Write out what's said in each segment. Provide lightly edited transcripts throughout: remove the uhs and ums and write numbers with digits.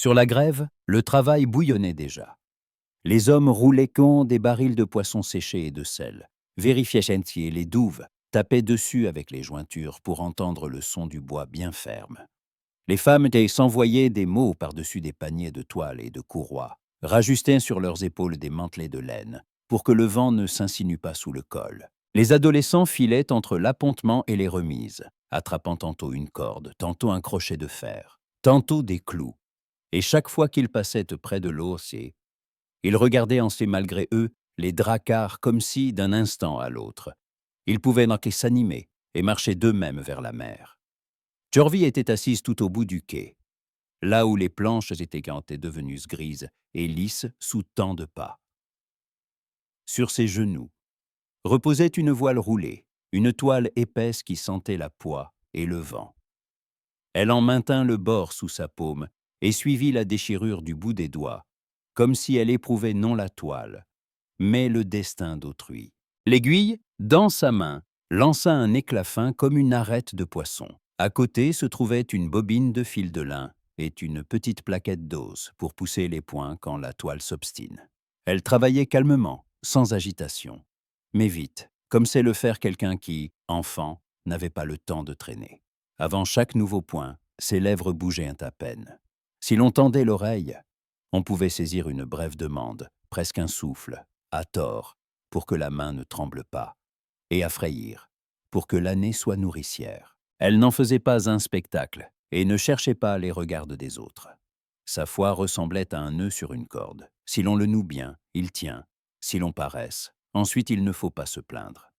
Sur la grève, le travail bouillonnait déjà. Les hommes roulaient comme des barils de poissons séchés et de sel, vérifiaient chantier les douves, tapaient dessus avec les jointures pour entendre le son du bois bien ferme. Les femmes s'envoyaient des mots par-dessus des paniers de toile et de courroies, rajustaient sur leurs épaules des mantelets de laine pour que le vent ne s'insinue pas sous le col. Les adolescents filaient entre l'appontement et les remises, attrapant tantôt une corde, tantôt un crochet de fer, tantôt des clous. Et chaque fois qu'ils passaient près de l'eau, ils regardaient malgré eux les dracars comme si, d'un instant à l'autre, ils pouvaient donc s'animer et marcher d'eux-mêmes vers la mer. Jorvi était assise tout au bout du quai, là où les planches étaient devenues grises et lisses sous tant de pas. Sur ses genoux reposait une voile roulée, une toile épaisse qui sentait la poix et le vent. Elle en maintint le bord sous sa paume et suivit la déchirure du bout des doigts, comme si elle éprouvait non la toile, mais le destin d'autrui. L'aiguille, dans sa main, lança un éclat fin comme une arête de poisson. À côté se trouvait une bobine de fil de lin et une petite plaquette d'os pour pousser les poings quand la toile s'obstine. Elle travaillait calmement, sans agitation, mais vite, comme sait le faire quelqu'un qui, enfant, n'avait pas le temps de traîner. Avant chaque nouveau point, ses lèvres bougeaient à peine. Si l'on tendait l'oreille, on pouvait saisir une brève demande, presque un souffle, à tort, pour que la main ne tremble pas, et à frayir, pour que l'année soit nourricière. Elle n'en faisait pas un spectacle et ne cherchait pas les regards des autres. Sa foi ressemblait à un nœud sur une corde. Si l'on le noue bien, il tient. Si l'on paresse, ensuite il ne faut pas se plaindre.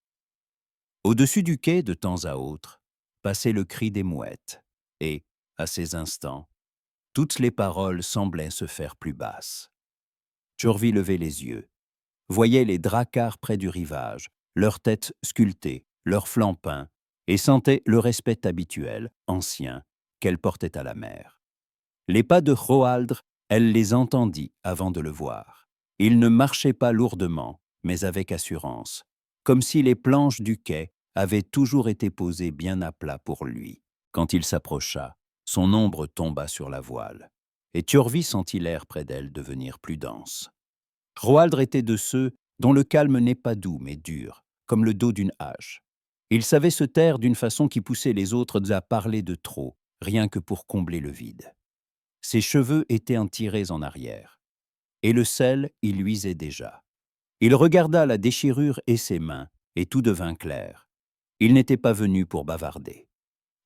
Au-dessus du quai, de temps à autre, passait le cri des mouettes, et, à ces instants, toutes les paroles semblaient se faire plus basses. Jorvi levait les yeux, voyait les dracars près du rivage, leurs têtes sculptées, leurs flancs peints, et sentait le respect habituel, ancien, qu'elle portait à la mer. Les pas de Hroaldr, elle les entendit avant de le voir. Il ne marchait pas lourdement, mais avec assurance, comme si les planches du quai avaient toujours été posées bien à plat pour lui. Quand il s'approcha, son ombre tomba sur la voile, et Tjorvi sentit l'air près d'elle devenir plus dense. Hroaldr était de ceux dont le calme n'est pas doux mais dur, comme le dos d'une hache. Il savait se taire d'une façon qui poussait les autres à parler de trop, rien que pour combler le vide. Ses cheveux étaient tirés en arrière, et le sel y luisait déjà. Il regarda la déchirure et ses mains, et tout devint clair. Il n'était pas venu pour bavarder.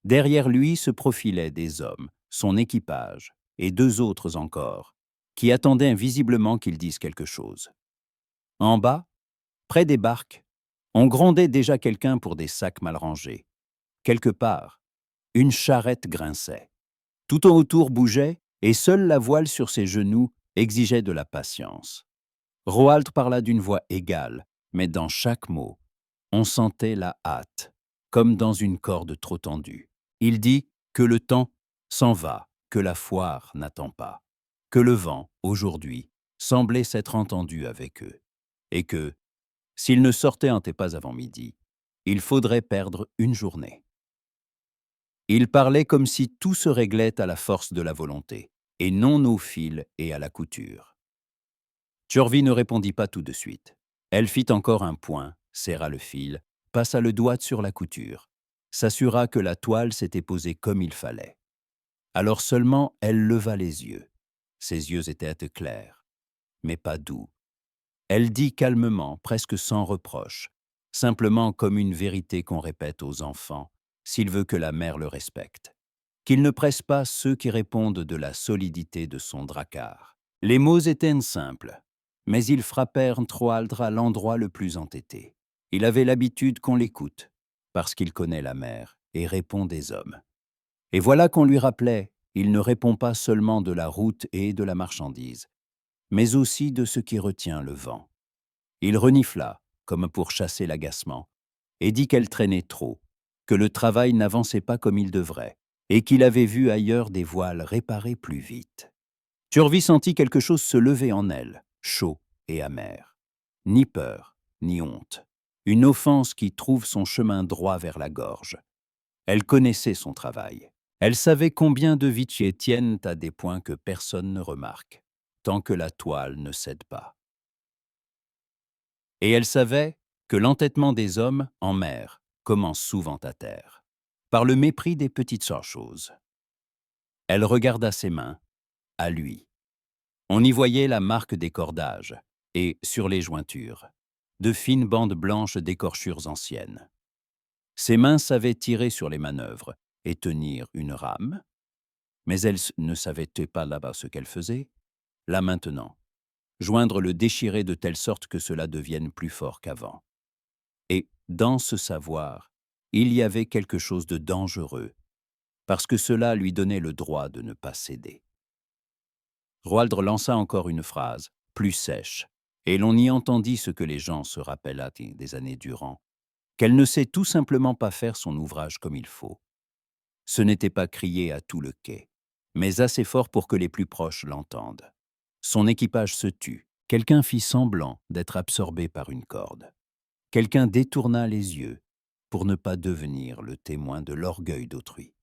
Derrière lui se profilaient des hommes, son équipage, et deux autres encore, qui attendaient visiblement qu'il dise quelque chose. En bas, près des barques, on grondait déjà quelqu'un pour des sacs mal rangés. Quelque part, une charrette grinçait. Tout autour bougeait, et seule la voile sur ses genoux exigeait de la patience. Hroaldr parla d'une voix égale, mais dans chaque mot, on sentait la hâte, comme dans une corde trop tendue. Il dit que le temps s'en va, que la foire n'attend pas, que le vent, aujourd'hui, semblait s'être entendu avec eux, et que, s'ils ne sortaient pas avant midi, il faudrait perdre une journée. Il parlait comme si tout se réglait à la force de la volonté, et non au fil et à la couture. Tjorvi ne répondit pas tout de suite. Elle fit encore un point, serra le fil, passa le doigt sur la couture, s'assura que la toile s'était posée comme il fallait. Alors seulement elle leva les yeux. Ses yeux étaient clairs, mais pas doux. Elle dit calmement, presque sans reproche, simplement comme une vérité qu'on répète aux enfants, s'il veut que la mère le respecte, qu'il ne presse pas ceux qui répondent de la solidité de son drakkar. Les mots étaient simples, mais ils frappèrent Hroaldr à l'endroit le plus entêté. Il avait l'habitude qu'on l'écoute, parce qu'il connaît la mère et répond des hommes. Et voilà qu'on lui rappelait, il ne répond pas seulement de la route et de la marchandise, mais aussi de ce qui retient le vent. Il renifla, comme pour chasser l'agacement, et dit qu'elle traînait trop, que le travail n'avançait pas comme il devrait, et qu'il avait vu ailleurs des voiles réparées plus vite. Tjorvi sentit quelque chose se lever en elle, chaud et amer. Ni peur, ni honte. Une offense qui trouve son chemin droit vers la gorge. Elle connaissait son travail. Elle savait combien de viciers tiennent à des points que personne ne remarque, tant que la toile ne cède pas. Et elle savait que l'entêtement des hommes en mer commence souvent à terre, par le mépris des petites choses. Elle regarda ses mains, à lui. On y voyait la marque des cordages, et, sur les jointures, de fines bandes blanches d'écorchures anciennes. Ses mains savaient tirer sur les manœuvres et tenir une rame, mais elle ne savait pas là-bas ce qu'elle faisait, là maintenant, joindre le déchiré de telle sorte que cela devienne plus fort qu'avant. Et, dans ce savoir, il y avait quelque chose de dangereux, parce que cela lui donnait le droit de ne pas céder. Roald lança encore une phrase, plus sèche, et l'on y entendit ce que les gens se rappellent des années durant, qu'elle ne sait tout simplement pas faire son ouvrage comme il faut. Ce n'était pas crié à tout le quai, mais assez fort pour que les plus proches l'entendent. Son équipage se tut, quelqu'un fit semblant d'être absorbé par une corde. Quelqu'un détourna les yeux pour ne pas devenir le témoin de l'orgueil d'autrui.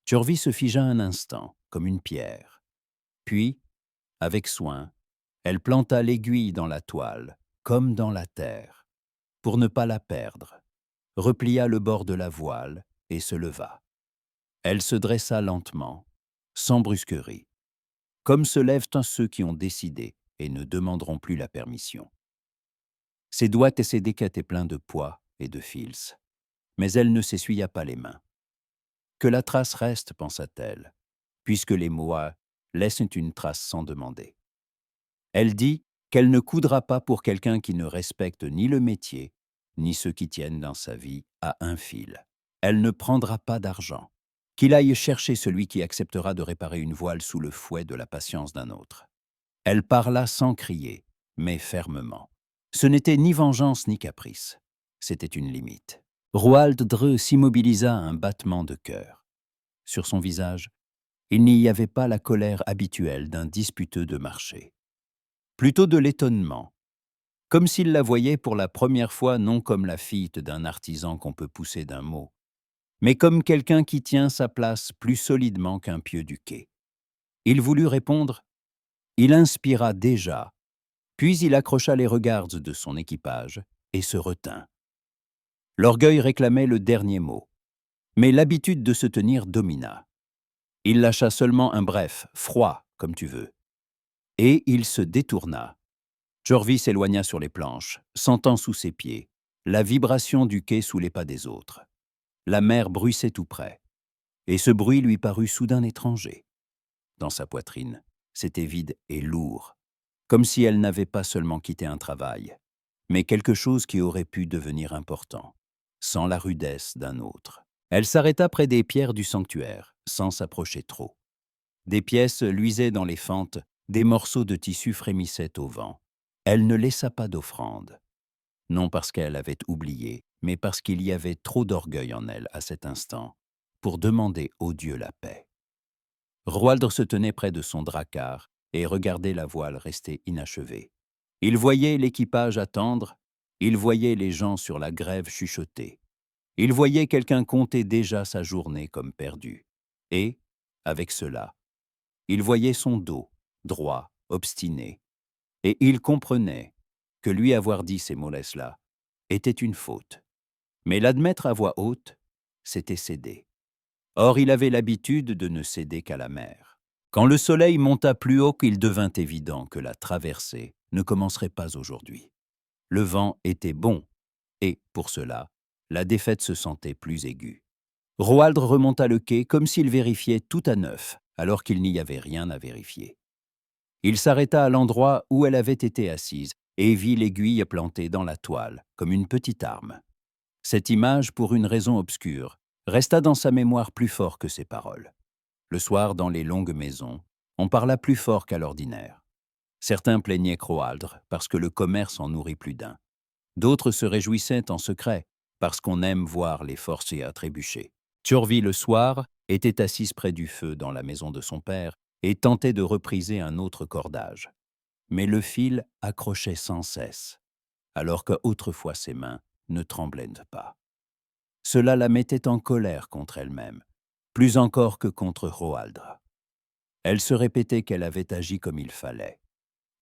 Turvy se figea un instant, comme une pierre. Puis, avec soin, elle planta l'aiguille dans la toile, comme dans la terre, pour ne pas la perdre, replia le bord de la voile et se leva. Elle se dressa lentement, sans brusquerie, comme se lèvent ceux qui ont décidé et ne demanderont plus la permission. Ses doigts et ses décas étaient pleins de poids et de fils, mais elle ne s'essuya pas les mains. Que la trace reste, pensa-t-elle, puisque les mois laissent une trace sans demander. Elle dit qu'elle ne coudra pas pour quelqu'un qui ne respecte ni le métier, ni ceux qui tiennent dans sa vie à un fil. Elle ne prendra pas d'argent. Qu'il aille chercher celui qui acceptera de réparer une voile sous le fouet de la patience d'un autre. Elle parla sans crier, mais fermement. Ce n'était ni vengeance ni caprice. C'était une limite. Roald Dreux s'immobilisa à un battement de cœur. Sur son visage, il n'y avait pas la colère habituelle d'un disputeux de marché. Plutôt de l'étonnement, comme s'il la voyait pour la première fois non comme la fille d'un artisan qu'on peut pousser d'un mot, mais comme quelqu'un qui tient sa place plus solidement qu'un pieu du quai. Il voulut répondre, il inspira déjà, puis il accrocha les regards de son équipage et se retint. L'orgueil réclamait le dernier mot, mais l'habitude de se tenir domina. Il lâcha seulement un bref, froid, comme tu veux. Et il se détourna. Turvy s'éloigna sur les planches, sentant sous ses pieds la vibration du quai sous les pas des autres. La mer bruissait tout près, et ce bruit lui parut soudain étranger. Dans sa poitrine, c'était vide et lourd, comme si elle n'avait pas seulement quitté un travail, mais quelque chose qui aurait pu devenir important, sans la rudesse d'un autre. Elle s'arrêta près des pierres du sanctuaire, sans s'approcher trop. Des pièces luisaient dans les fentes, des morceaux de tissu frémissaient au vent. Elle ne laissa pas d'offrande, non parce qu'elle avait oublié, mais parce qu'il y avait trop d'orgueil en elle à cet instant, pour demander au Dieu la paix. Roald se tenait près de son dracard et regardait la voile rester inachevée. Il voyait l'équipage attendre, il voyait les gens sur la grève chuchoter. Il voyait quelqu'un compter déjà sa journée comme perdue. Et, avec cela, il voyait son dos, droit, obstiné, et il comprenait que lui avoir dit ces mollesses-là était une faute. Mais l'admettre à voix haute, c'était céder. Or, il avait l'habitude de ne céder qu'à la mer. Quand le soleil monta plus haut, il devint évident que la traversée ne commencerait pas aujourd'hui. Le vent était bon, et, pour cela, la défaite se sentait plus aiguë. Roald remonta le quai comme s'il vérifiait tout à neuf, alors qu'il n'y avait rien à vérifier. Il s'arrêta à l'endroit où elle avait été assise et vit l'aiguille plantée dans la toile, comme une petite arme. Cette image, pour une raison obscure, resta dans sa mémoire plus fort que ses paroles. Le soir, dans les longues maisons, on parla plus fort qu'à l'ordinaire. Certains plaignaient Roaldre parce que le commerce en nourrit plus d'un. D'autres se réjouissaient en secret parce qu'on aime voir les forcer à trébucher. Turvy, le soir, était assise près du feu dans la maison de son père et tentait de repriser un autre cordage. Mais le fil accrochait sans cesse, alors qu'autrefois ses mains ne tremblaient pas. Cela la mettait en colère contre elle-même, plus encore que contre Roaldre. Elle se répétait qu'elle avait agi comme il fallait,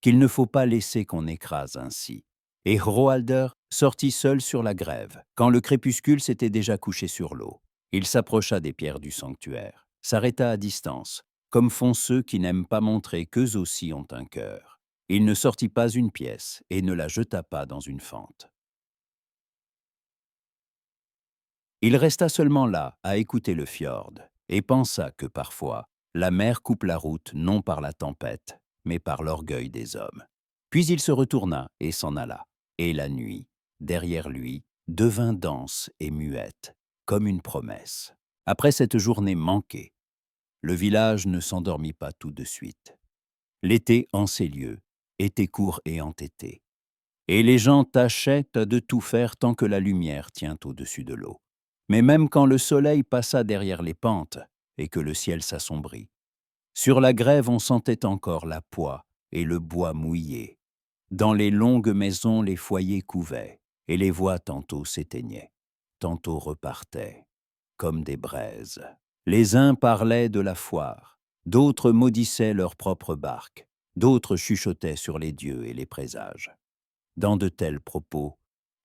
qu'il ne faut pas laisser qu'on écrase ainsi. Et Roaldr sortit seul sur la grève, quand le crépuscule s'était déjà couché sur l'eau. Il s'approcha des pierres du sanctuaire, s'arrêta à distance, comme font ceux qui n'aiment pas montrer qu'eux aussi ont un cœur. Il ne sortit pas une pièce et ne la jeta pas dans une fente. Il resta seulement là, à écouter le fjord, et pensa que parfois, la mer coupe la route non par la tempête, mais par l'orgueil des hommes. Puis il se retourna et s'en alla, et la nuit, derrière lui, devint dense et muette, comme une promesse. Après cette journée manquée, le village ne s'endormit pas tout de suite. L'été en ces lieux était court et entêté, et les gens tâchaient de tout faire tant que la lumière tient au-dessus de l'eau. Mais même quand le soleil passa derrière les pentes et que le ciel s'assombrit, sur la grève on sentait encore la poix et le bois mouillé. Dans les longues maisons les foyers couvaient, et les voix tantôt s'éteignaient, tantôt repartaient, comme des braises. Les uns parlaient de la foire, d'autres maudissaient leur propre barque, d'autres chuchotaient sur les dieux et les présages. Dans de tels propos,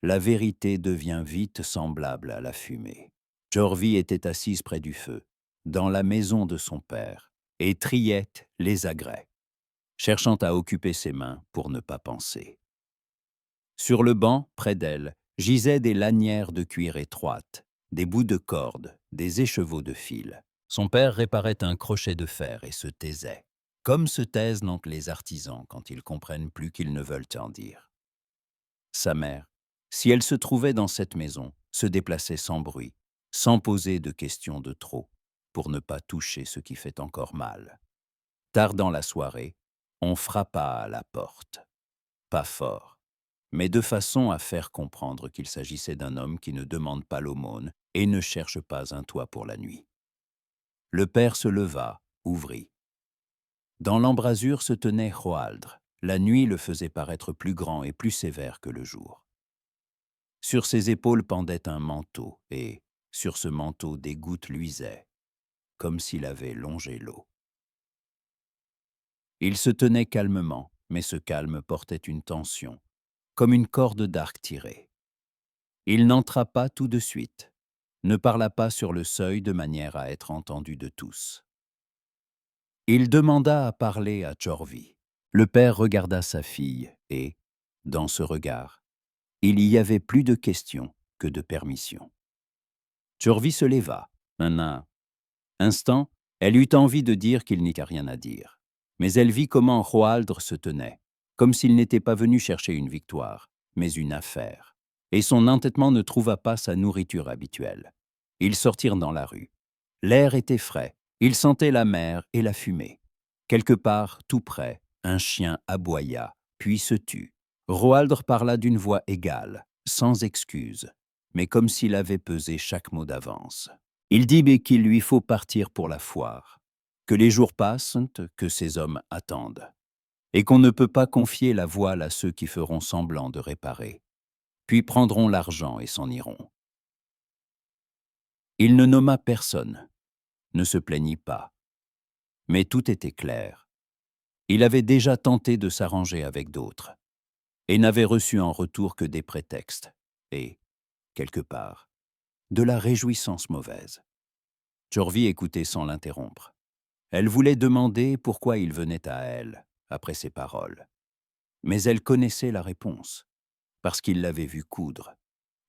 la vérité devient vite semblable à la fumée. Jorvi était assise près du feu, dans la maison de son père, et Triette les agrait, cherchant à occuper ses mains pour ne pas penser. Sur le banc, près d'elle, gisaient des lanières de cuir étroites, des bouts de corde, des écheveaux de fil. Son père réparait un crochet de fer et se taisait, comme se taisent donc les artisans quand ils comprennent plus qu'ils ne veulent en dire. Sa mère, si elle se trouvait dans cette maison, se déplaçait sans bruit, sans poser de questions de trop, pour ne pas toucher ce qui fait encore mal. Tard dans la soirée, on frappa à la porte. Pas fort, mais de façon à faire comprendre qu'il s'agissait d'un homme qui ne demande pas l'aumône et ne cherche pas un toit pour la nuit. Le père se leva, ouvrit. Dans l'embrasure se tenait Roaldre. La nuit le faisait paraître plus grand et plus sévère que le jour. Sur ses épaules pendait un manteau, et, sur ce manteau, des gouttes luisaient, comme s'il avait longé l'eau. Il se tenait calmement, mais ce calme portait une tension, comme une corde d'arc tirée. Il n'entra pas tout de suite, ne parla pas sur le seuil de manière à être entendu de tous. Il demanda à parler à Jorvi. Le père regarda sa fille, et, dans ce regard, il y avait plus de questions que de permissions. Jorvi se leva. Un instant, elle eut envie de dire qu'il n'y a rien à dire. Mais elle vit comment Roaldre se tenait, comme s'il n'était pas venu chercher une victoire, mais une affaire. Et son entêtement ne trouva pas sa nourriture habituelle. Ils sortirent dans la rue. L'air était frais, ils sentaient la mer et la fumée. Quelque part, tout près, un chien aboya, puis se tut. Roaldre parla d'une voix égale, sans excuse, mais comme s'il avait pesé chaque mot d'avance. Il dit mais qu'il lui faut partir pour la foire, que les jours passent, que ces hommes attendent, et qu'on ne peut pas confier la voile à ceux qui feront semblant de réparer, puis prendront l'argent et s'en iront. Il ne nomma personne, ne se plaignit pas, mais tout était clair. Il avait déjà tenté de s'arranger avec d'autres, et n'avait reçu en retour que des prétextes, et, quelque part, de la réjouissance mauvaise. Jorvi écoutait sans l'interrompre. Elle voulait demander pourquoi il venait à elle, après ces paroles. Mais elle connaissait la réponse, parce qu'il l'avait vu coudre,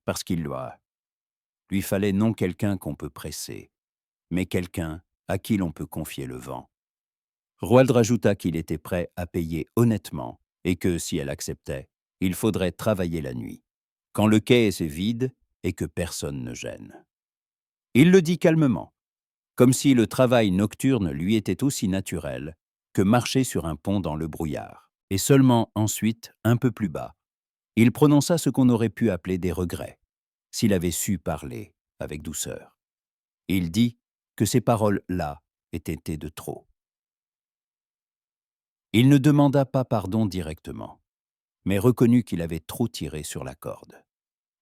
parce qu'il lui fallait non quelqu'un qu'on peut presser, mais quelqu'un à qui l'on peut confier le vent. Roaldre ajouta qu'il était prêt à payer honnêtement, et que, si elle acceptait, il faudrait travailler la nuit, quand le quai est vide et que personne ne gêne. Il le dit calmement, comme si le travail nocturne lui était aussi naturel que marcher sur un pont dans le brouillard. Et seulement ensuite, un peu plus bas, il prononça ce qu'on aurait pu appeler des regrets, s'il avait su parler avec douceur. Il dit que ces paroles-là étaient de trop. Il ne demanda pas pardon directement, mais reconnut qu'il avait trop tiré sur la corde.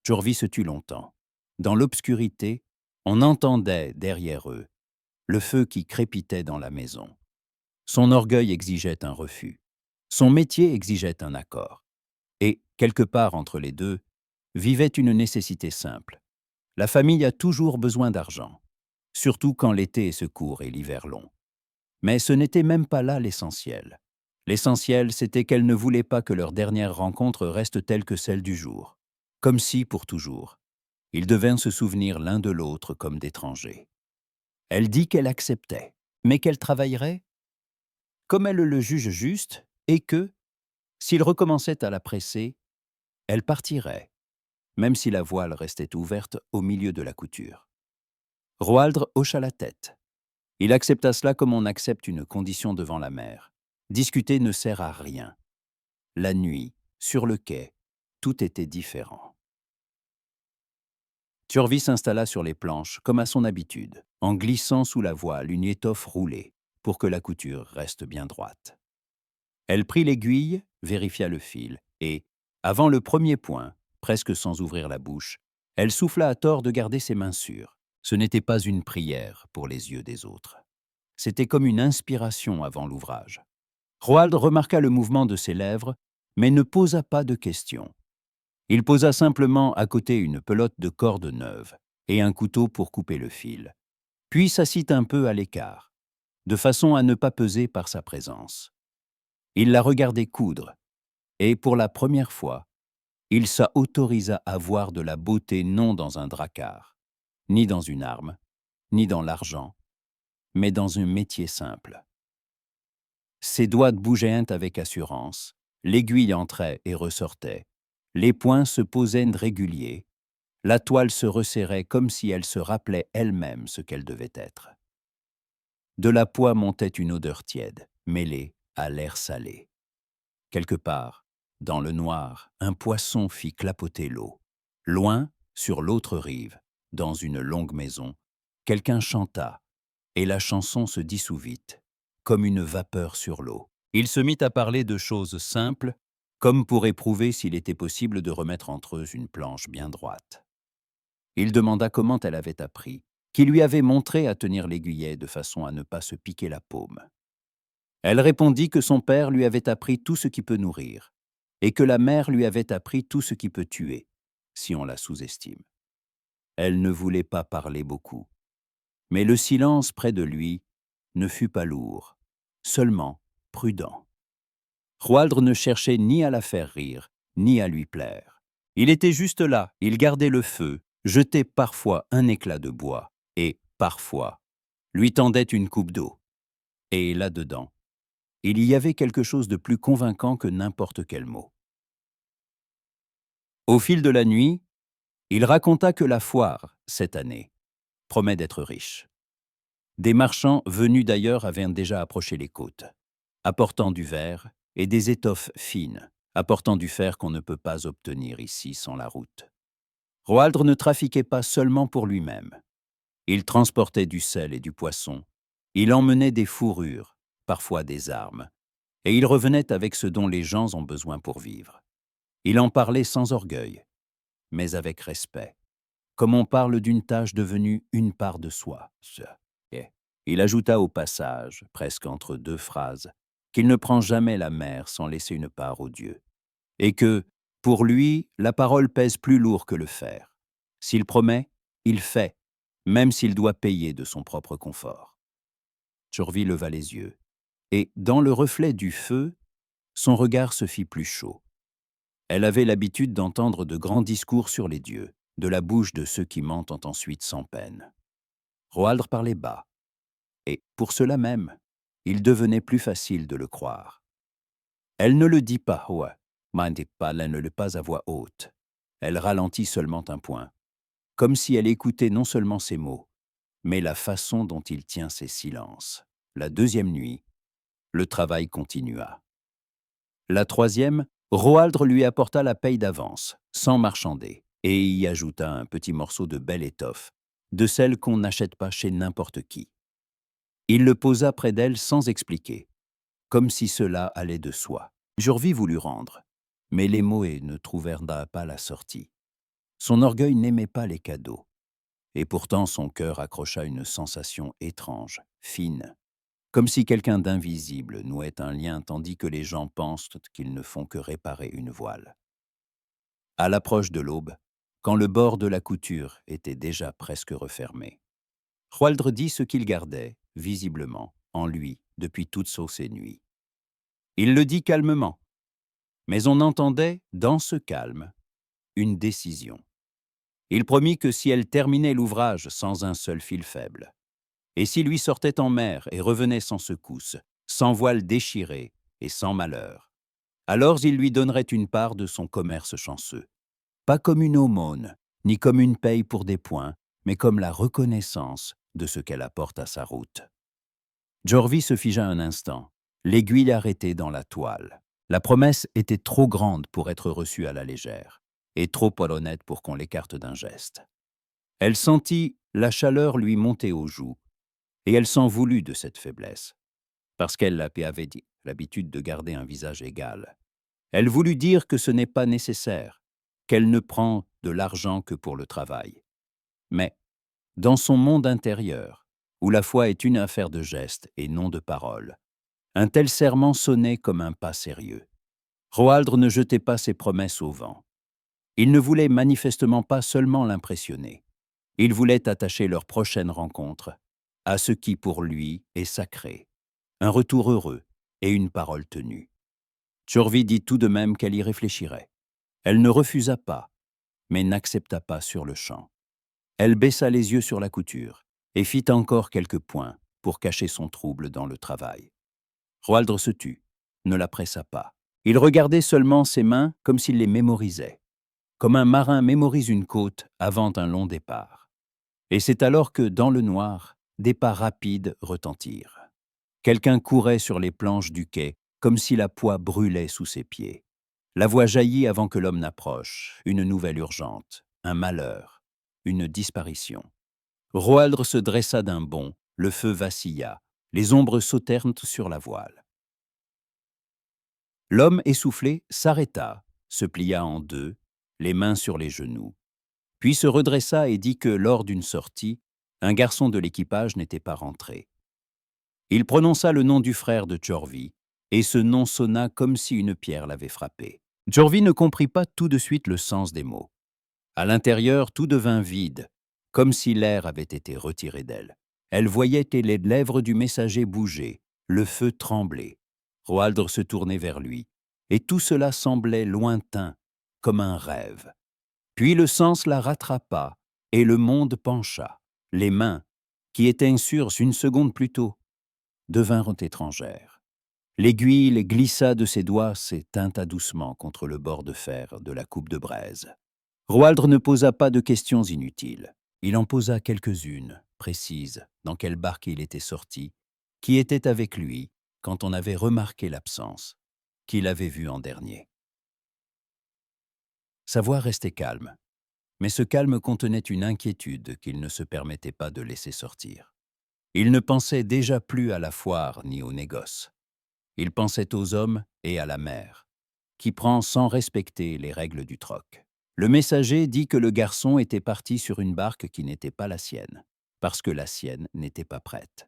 Jorvi se tut longtemps. Dans l'obscurité, on entendait, derrière eux, le feu qui crépitait dans la maison. Son orgueil exigeait un refus. Son métier exigeait un accord. Et, quelque part entre les deux, vivait une nécessité simple. La famille a toujours besoin d'argent, surtout quand l'été est court et l'hiver long. Mais ce n'était même pas là l'essentiel. L'essentiel, c'était qu'elle ne voulait pas que leur dernière rencontre reste telle que celle du jour, comme si, pour toujours, ils devaient se souvenir l'un de l'autre comme d'étrangers. Elle dit qu'elle acceptait, mais qu'elle travaillerait comme elle le juge juste, et que, s'il recommençait à la presser, elle partirait, même si la voile restait ouverte au milieu de la couture. Roaldre hocha la tête. Il accepta cela comme on accepte une condition devant la mer. Discuter ne sert à rien. La nuit, sur le quai, tout était différent. Turvis s'installa sur les planches, comme à son habitude, en glissant sous la voile une étoffe roulée, pour que la couture reste bien droite. Elle prit l'aiguille, vérifia le fil, et, avant le premier point, presque sans ouvrir la bouche, elle souffla à tort de garder ses mains sûres. Ce n'était pas une prière pour les yeux des autres. C'était comme une inspiration avant l'ouvrage. Roald remarqua le mouvement de ses lèvres, mais ne posa pas de questions. Il posa simplement à côté une pelote de corde neuve et un couteau pour couper le fil, puis s'assit un peu à l'écart, de façon à ne pas peser par sa présence. Il la regardait coudre, et pour la première fois, il s'autorisa à voir de la beauté non dans un dracard, ni dans une arme, ni dans l'argent, mais dans un métier simple. Ses doigts bougeaient avec assurance, l'aiguille entrait et ressortait, les points se posaient réguliers, la toile se resserrait comme si elle se rappelait elle-même ce qu'elle devait être. De la poix montait une odeur tiède, mêlée à l'air salé. Quelque part, dans le noir, un poisson fit clapoter l'eau. Loin, sur l'autre rive, dans une longue maison, quelqu'un chanta, et la chanson se dissout vite, comme une vapeur sur l'eau. Il se mit à parler de choses simples, comme pour éprouver s'il était possible de remettre entre eux une planche bien droite. Il demanda comment elle avait appris, qui lui avait montré à tenir l'aiguillet de façon à ne pas se piquer la paume. Elle répondit que son père lui avait appris tout ce qui peut nourrir, et que la mère lui avait appris tout ce qui peut tuer, si on la sous-estime. Elle ne voulait pas parler beaucoup, mais le silence près de lui ne fut pas lourd, seulement prudent. Roaldre ne cherchait ni à la faire rire, ni à lui plaire. Il était juste là, il gardait le feu, jetait parfois un éclat de bois, et, parfois, lui tendait une coupe d'eau. Et là-dedans, il y avait quelque chose de plus convaincant que n'importe quel mot. Au fil de la nuit, il raconta que la foire, cette année, promet d'être riche. Des marchands venus d'ailleurs avaient déjà approché les côtes, apportant du verre et des étoffes fines, apportant du fer qu'on ne peut pas obtenir ici sans la route. Roaldre ne trafiquait pas seulement pour lui-même. Il transportait du sel et du poisson. Il emmenait des fourrures, parfois des armes, et il revenait avec ce dont les gens ont besoin pour vivre. Il en parlait sans orgueil, mais avec respect, comme on parle d'une tâche devenue une part de soi. Et il ajouta au passage, presque entre deux phrases, qu'il ne prend jamais la mer sans laisser une part au Dieu, et que, pour lui, la parole pèse plus lourd que le fer. S'il promet, il fait, même s'il doit payer de son propre confort. Turvis leva les yeux, et, dans le reflet du feu, son regard se fit plus chaud. Elle avait l'habitude d'entendre de grands discours sur les dieux, de la bouche de ceux qui mentent ensuite sans peine. Roaldre parlait bas, et, pour cela même, il devenait plus facile de le croire. Elle ne le dit pas, ouais, elle ne le pas à voix haute. Elle ralentit seulement un point, comme si elle écoutait non seulement ses mots, mais la façon dont il tient ses silences. La deuxième nuit, le travail continua. La troisième, Roaldre lui apporta la paye d'avance, sans marchander, et y ajouta un petit morceau de belle étoffe, de celle qu'on n'achète pas chez n'importe qui. Il le posa près d'elle sans expliquer, comme si cela allait de soi. Turvis voulut rendre, mais les mots ne trouvèrent pas la sortie. Son orgueil n'aimait pas les cadeaux, et pourtant son cœur accrocha une sensation étrange, fine, comme si quelqu'un d'invisible nouait un lien tandis que les gens pensent qu'ils ne font que réparer une voile. À l'approche de l'aube, quand le bord de la couture était déjà presque refermé, Roaldre dit ce qu'il gardait, visiblement, en lui depuis toutes ces nuits. Il le dit calmement, mais on entendait, dans ce calme, une décision. Il promit que si elle terminait l'ouvrage sans un seul fil faible, et s'il lui sortait en mer et revenait sans secousse, sans voile déchiré et sans malheur, alors il lui donnerait une part de son commerce chanceux. Pas comme une aumône, ni comme une paye pour des points, mais comme la reconnaissance de ce qu'elle apporte à sa route. Jorvi se figea un instant, l'aiguille arrêtée dans la toile. La promesse était trop grande pour être reçue à la légère, et trop honnête pour qu'on l'écarte d'un geste. Elle sentit la chaleur lui monter aux joues, et elle s'en voulut de cette faiblesse, parce qu'elle avait l'habitude de garder un visage égal. Elle voulut dire que ce n'est pas nécessaire, qu'elle ne prend de l'argent que pour le travail. Mais, dans son monde intérieur, où la foi est une affaire de gestes et non de paroles, un tel serment sonnait comme un pas sérieux. Roaldre ne jetait pas ses promesses au vent. Il ne voulait manifestement pas seulement l'impressionner. Il voulait attacher leur prochaine rencontre à ce qui, pour lui, est sacré, un retour heureux et une parole tenue. Tjorvi dit tout de même qu'elle y réfléchirait. Elle ne refusa pas, mais n'accepta pas sur le champ. Elle baissa les yeux sur la couture et fit encore quelques points pour cacher son trouble dans le travail. Roaldre se tut, ne la pressa pas. Il regardait seulement ses mains comme s'il les mémorisait, comme un marin mémorise une côte avant un long départ. Et c'est alors que, dans le noir, des pas rapides retentirent. Quelqu'un courait sur les planches du quai, comme si la poix brûlait sous ses pieds. La voix jaillit avant que l'homme n'approche, une nouvelle urgente, un malheur, une disparition. Roaldre se dressa d'un bond, le feu vacilla, les ombres sautèrent sur la voile. L'homme essoufflé s'arrêta, se plia en deux, les mains sur les genoux, puis se redressa et dit que lors d'une sortie, un garçon de l'équipage n'était pas rentré. Il prononça le nom du frère de Tjorvi, et ce nom sonna comme si une pierre l'avait frappé. Tjorvi ne comprit pas tout de suite le sens des mots. À l'intérieur, tout devint vide, comme si l'air avait été retiré d'elle. Elle voyait les lèvres du messager bouger, le feu trembler. Roaldre se tournait vers lui, et tout cela semblait lointain, comme un rêve. Puis le sens la rattrapa, et le monde pencha. Les mains, qui étaient sûres une seconde plus tôt, devinrent étrangères. L'aiguille glissa de ses doigts et tinta doucement contre le bord de fer de la coupe de braise. Roaldre ne posa pas de questions inutiles. Il en posa quelques-unes, précises, dans quelle barque il était sorti, qui était avec lui quand on avait remarqué l'absence, qu'il avait vu en dernier. Sa voix restait calme, mais ce calme contenait une inquiétude qu'il ne se permettait pas de laisser sortir. Il ne pensait déjà plus à la foire ni au négoce. Il pensait aux hommes et à la mer, qui prend sans respecter les règles du troc. Le messager dit que le garçon était parti sur une barque qui n'était pas la sienne, parce que la sienne n'était pas prête.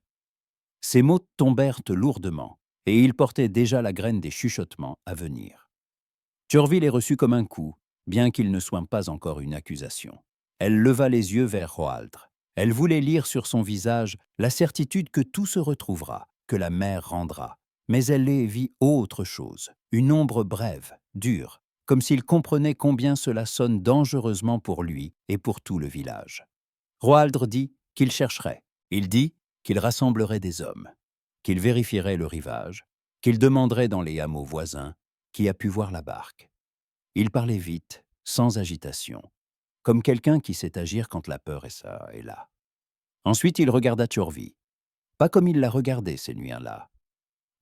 Ces mots tombèrent lourdement, et il portait déjà la graine des chuchotements à venir. Tjorvi les reçut comme un coup, bien qu'il ne soit pas encore une accusation. Elle leva les yeux vers Roaldre. Elle voulait lire sur son visage la certitude que tout se retrouvera, que la mer rendra. Mais elle les vit autre chose, une ombre brève, dure, comme s'il comprenait combien cela sonne dangereusement pour lui et pour tout le village. Roaldre dit qu'il chercherait. Il dit qu'il rassemblerait des hommes, qu'il vérifierait le rivage, qu'il demanderait dans les hameaux voisins qui a pu voir la barque. Il parlait vite, sans agitation, comme quelqu'un qui sait agir quand la peur est là. Ensuite, il regarda Tjorvi, pas comme il la regardait ces nuits-là.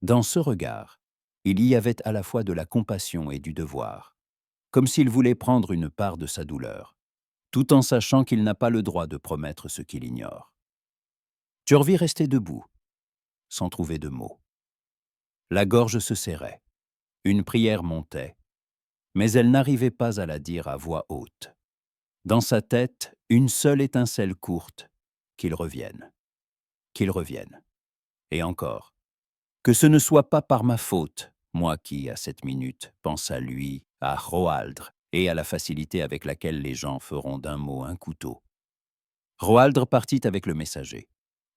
Dans ce regard, il y avait à la fois de la compassion et du devoir, comme s'il voulait prendre une part de sa douleur, tout en sachant qu'il n'a pas le droit de promettre ce qu'il ignore. Tjorvi restait debout, sans trouver de mots. La gorge se serrait, une prière montait, mais elle n'arrivait pas à la dire à voix haute. Dans sa tête, Une seule étincelle courte, qu'il revienne. Qu'il revienne. Et encore. Que ce ne soit pas par ma faute, moi qui, à cette minute, pense à lui, à Roaldre, et à la facilité avec laquelle les gens feront d'un mot un couteau. Roaldre partit avec le messager,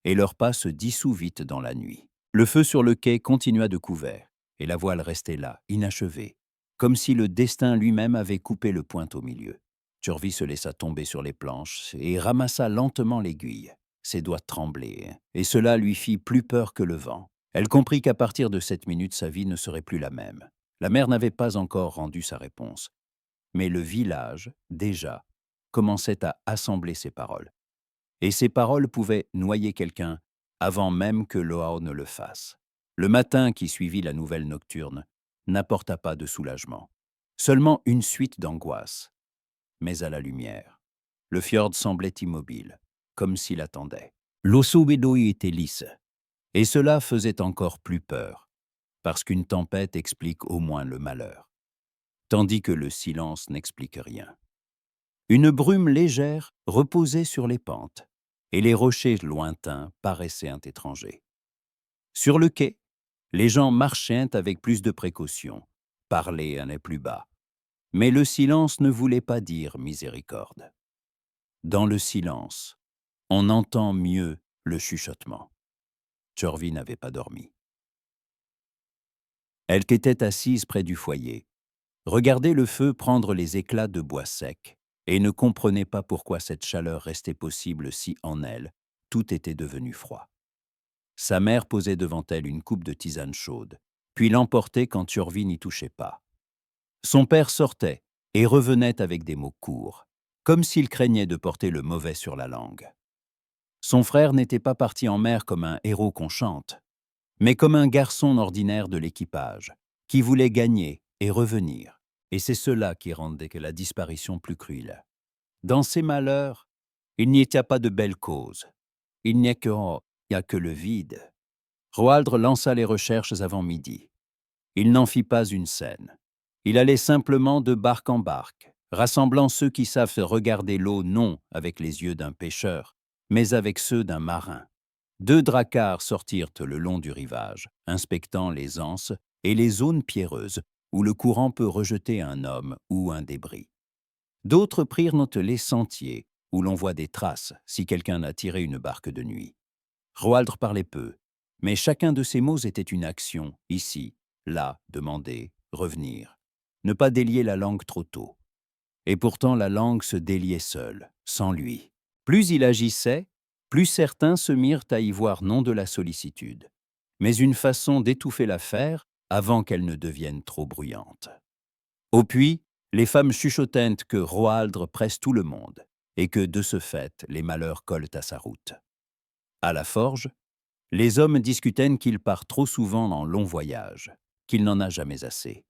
et leur pas se dissout vite dans la nuit. Le feu sur le quai continua de couvert, et la voile restait là, inachevée, comme si le destin lui-même avait coupé le point au milieu. Turvy se laissa tomber sur les planches et ramassa lentement l'aiguille. Ses doigts tremblaient, et cela lui fit plus peur que le vent. Elle comprit qu'à partir de cette minute, sa vie ne serait plus la même. La mère n'avait pas encore rendu sa réponse, mais le village, déjà, commençait à assembler ses paroles. Et ces paroles pouvaient noyer quelqu'un avant même que Loao ne le fasse. Le matin qui suivit la nouvelle nocturne n'apporta pas de soulagement, seulement une suite d'angoisse. Mais à la lumière, le fjord semblait immobile, comme s'il attendait. L'eau Sobedoi était lisse, et cela faisait encore plus peur, parce qu'une tempête explique au moins le malheur, tandis que le silence n'explique rien. Une brume légère reposait sur les pentes, et les rochers lointains paraissaient un étranger. Sur le quai, les gens marchaient avec plus de précaution, parlaient un plus bas. Mais le silence ne voulait pas dire miséricorde. Dans le silence, on entend mieux le chuchotement. Turvy n'avait pas dormi. Elle était assise près du foyer, regardait le feu prendre les éclats de bois sec, et ne comprenait pas pourquoi cette chaleur restait possible si en elle, tout était devenu froid. Sa mère posait devant elle une coupe de tisane chaude, puis l'emportait quand Turvy n'y touchait pas. Son père sortait et revenait avec des mots courts, comme s'il craignait de porter le mauvais sur la langue. Son frère n'était pas parti en mer comme un héros qu'on chante, mais comme un garçon ordinaire de l'équipage, qui voulait gagner et revenir, et c'est cela qui rendait que la disparition plus cruelle. Dans ces malheurs, il n'y a pas de belle cause, il n'y a que le vide. Roaldre lança les recherches avant midi. Il n'en fit pas une scène. Il allait simplement de barque en barque, rassemblant ceux qui savent regarder l'eau non avec les yeux d'un pêcheur, mais avec ceux d'un marin. 2 dracars sortirent le long du rivage, inspectant les anses et les zones pierreuses où le courant peut rejeter un homme ou un débris. D'autres prirent les sentiers où l'on voit des traces si quelqu'un a tiré une barque de nuit. Roaldre parlait peu, mais chacun de ces mots était une action, ici, là, demander, revenir. Ne pas délier la langue trop tôt. Et pourtant la langue se déliait seule, sans lui. Plus il agissait, plus certains se mirent à y voir non de la sollicitude, mais une façon d'étouffer l'affaire avant qu'elle ne devienne trop bruyante. Au puits, les femmes chuchotaient que Roaldre presse tout le monde, et que, de ce fait, les malheurs collent à sa route. À la forge, les hommes discutaient qu'il part trop souvent en long voyage, qu'il n'en a jamais assez,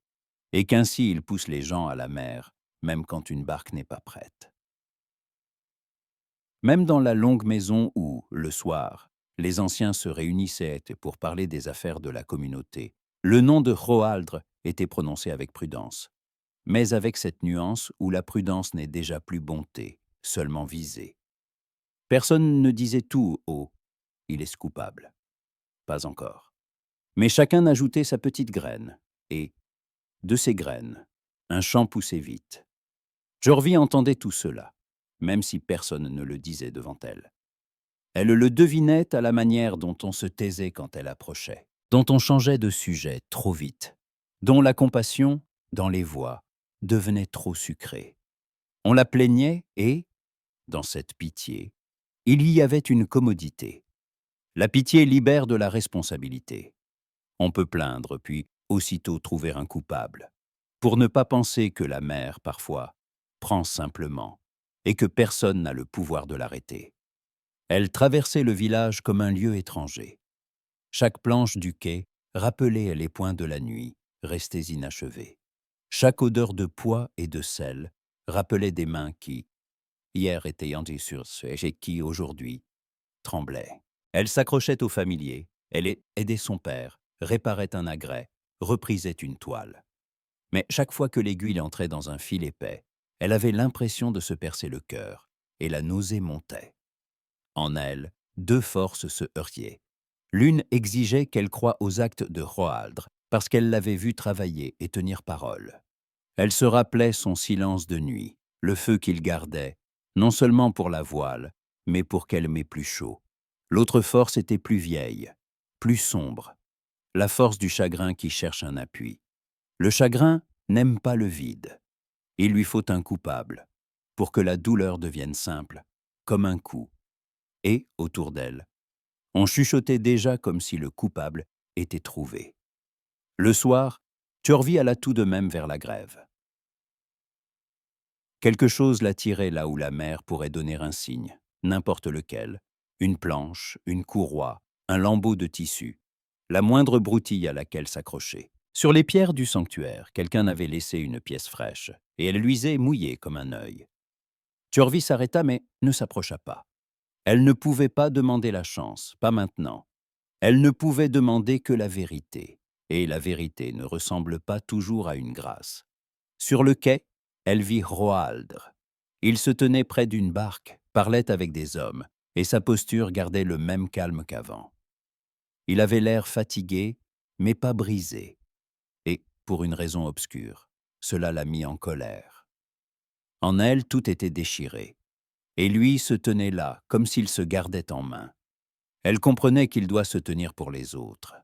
et qu'ainsi il pousse les gens à la mer, même quand une barque n'est pas prête. Même dans la longue maison où, le soir, les anciens se réunissaient pour parler des affaires de la communauté, le nom de Roaldre était prononcé avec prudence, mais avec cette nuance où la prudence n'est déjà plus bonté, seulement visée. Personne ne disait tout haut « il est coupable ». Pas encore. Mais chacun ajoutait sa petite graine, et, de ces graines, un champ poussait vite. Turvy entendait tout cela, même si personne ne le disait devant elle. Elle le devinait à la manière dont on se taisait quand elle approchait, dont on changeait de sujet trop vite, dont la compassion, dans les voix, devenait trop sucrée. On la plaignait et, dans cette pitié, il y avait une commodité. La pitié libère de la responsabilité. On peut plaindre, puis aussitôt trouver un coupable, pour ne pas penser que la mer, parfois, prend simplement, et que personne n'a le pouvoir de l'arrêter. Elle traversait le village comme un lieu étranger. Chaque planche du quai rappelait les points de la nuit, restés inachevés. Chaque odeur de pois et de sel rappelait des mains qui, hier étaient sur ce et qui, aujourd'hui, tremblaient. Elle s'accrochait au familier, elle aidait son père, réparait un agrès, reprisait une toile. Mais chaque fois que l'aiguille entrait dans un fil épais, elle avait l'impression de se percer le cœur, et la nausée montait. En elle, deux forces se heurtaient. L'une exigeait qu'elle croie aux actes de Roaldre, parce qu'elle l'avait vu travailler et tenir parole. Elle se rappelait son silence de nuit, le feu qu'il gardait, non seulement pour la voile, mais pour qu'elle m'ait plus chaud. L'autre force était plus vieille, plus sombre, la force du chagrin qui cherche un appui. Le chagrin n'aime pas le vide. Il lui faut un coupable, pour que la douleur devienne simple, comme un coup. Et, autour d'elle, on chuchotait déjà comme si le coupable était trouvé. Le soir, Turvi alla tout de même vers la grève. Quelque chose l'attirait là où la mer pourrait donner un signe, n'importe lequel, une planche, une courroie, un lambeau de tissu, la moindre broutille à laquelle s'accrocher. Sur les pierres du sanctuaire, quelqu'un avait laissé une pièce fraîche, et elle luisait mouillée comme un œil. Turvi s'arrêta mais ne s'approcha pas. Elle ne pouvait pas demander la chance, pas maintenant. Elle ne pouvait demander que la vérité, et la vérité ne ressemble pas toujours à une grâce. Sur le quai, elle vit Roaldre. Il se tenait près d'une barque, parlait avec des hommes, et sa posture gardait le même calme qu'avant. Il avait l'air fatigué, mais pas brisé. Et, pour une raison obscure, cela l'a mis en colère. En elle, tout était déchiré, et lui se tenait là, comme s'il se gardait en main. Elle comprenait qu'il doit se tenir pour les autres.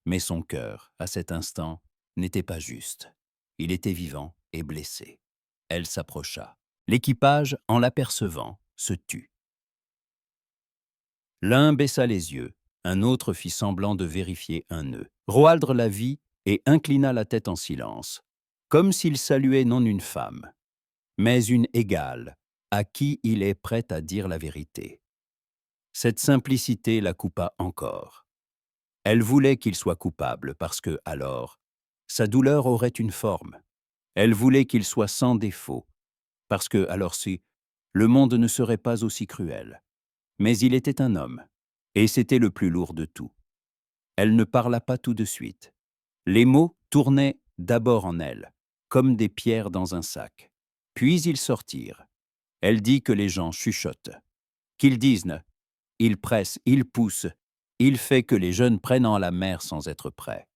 Mais son cœur, à cet instant, n'était pas juste. Il était vivant et blessé. Elle s'approcha. L'équipage, en l'apercevant, se tut. L'un baissa les yeux, un autre fit semblant de vérifier un nœud. Roaldre la vit et inclina la tête en silence, comme s'il saluait non une femme, mais une égale, à qui il est prêt à dire la vérité. Cette simplicité la coupa encore. Elle voulait qu'il soit coupable parce que, alors, sa douleur aurait une forme. Elle voulait qu'il soit sans défaut, parce que, alors si, le monde ne serait pas aussi cruel. Mais il était un homme, et c'était le plus lourd de tout. Elle ne parla pas tout de suite. Les mots tournaient d'abord en elle, comme des pierres dans un sac. Puis ils sortirent. Elle dit que les gens chuchotent, qu'ils disent, ils pressent, ils poussent, il fait que les jeunes prennent en la mer sans être prêts.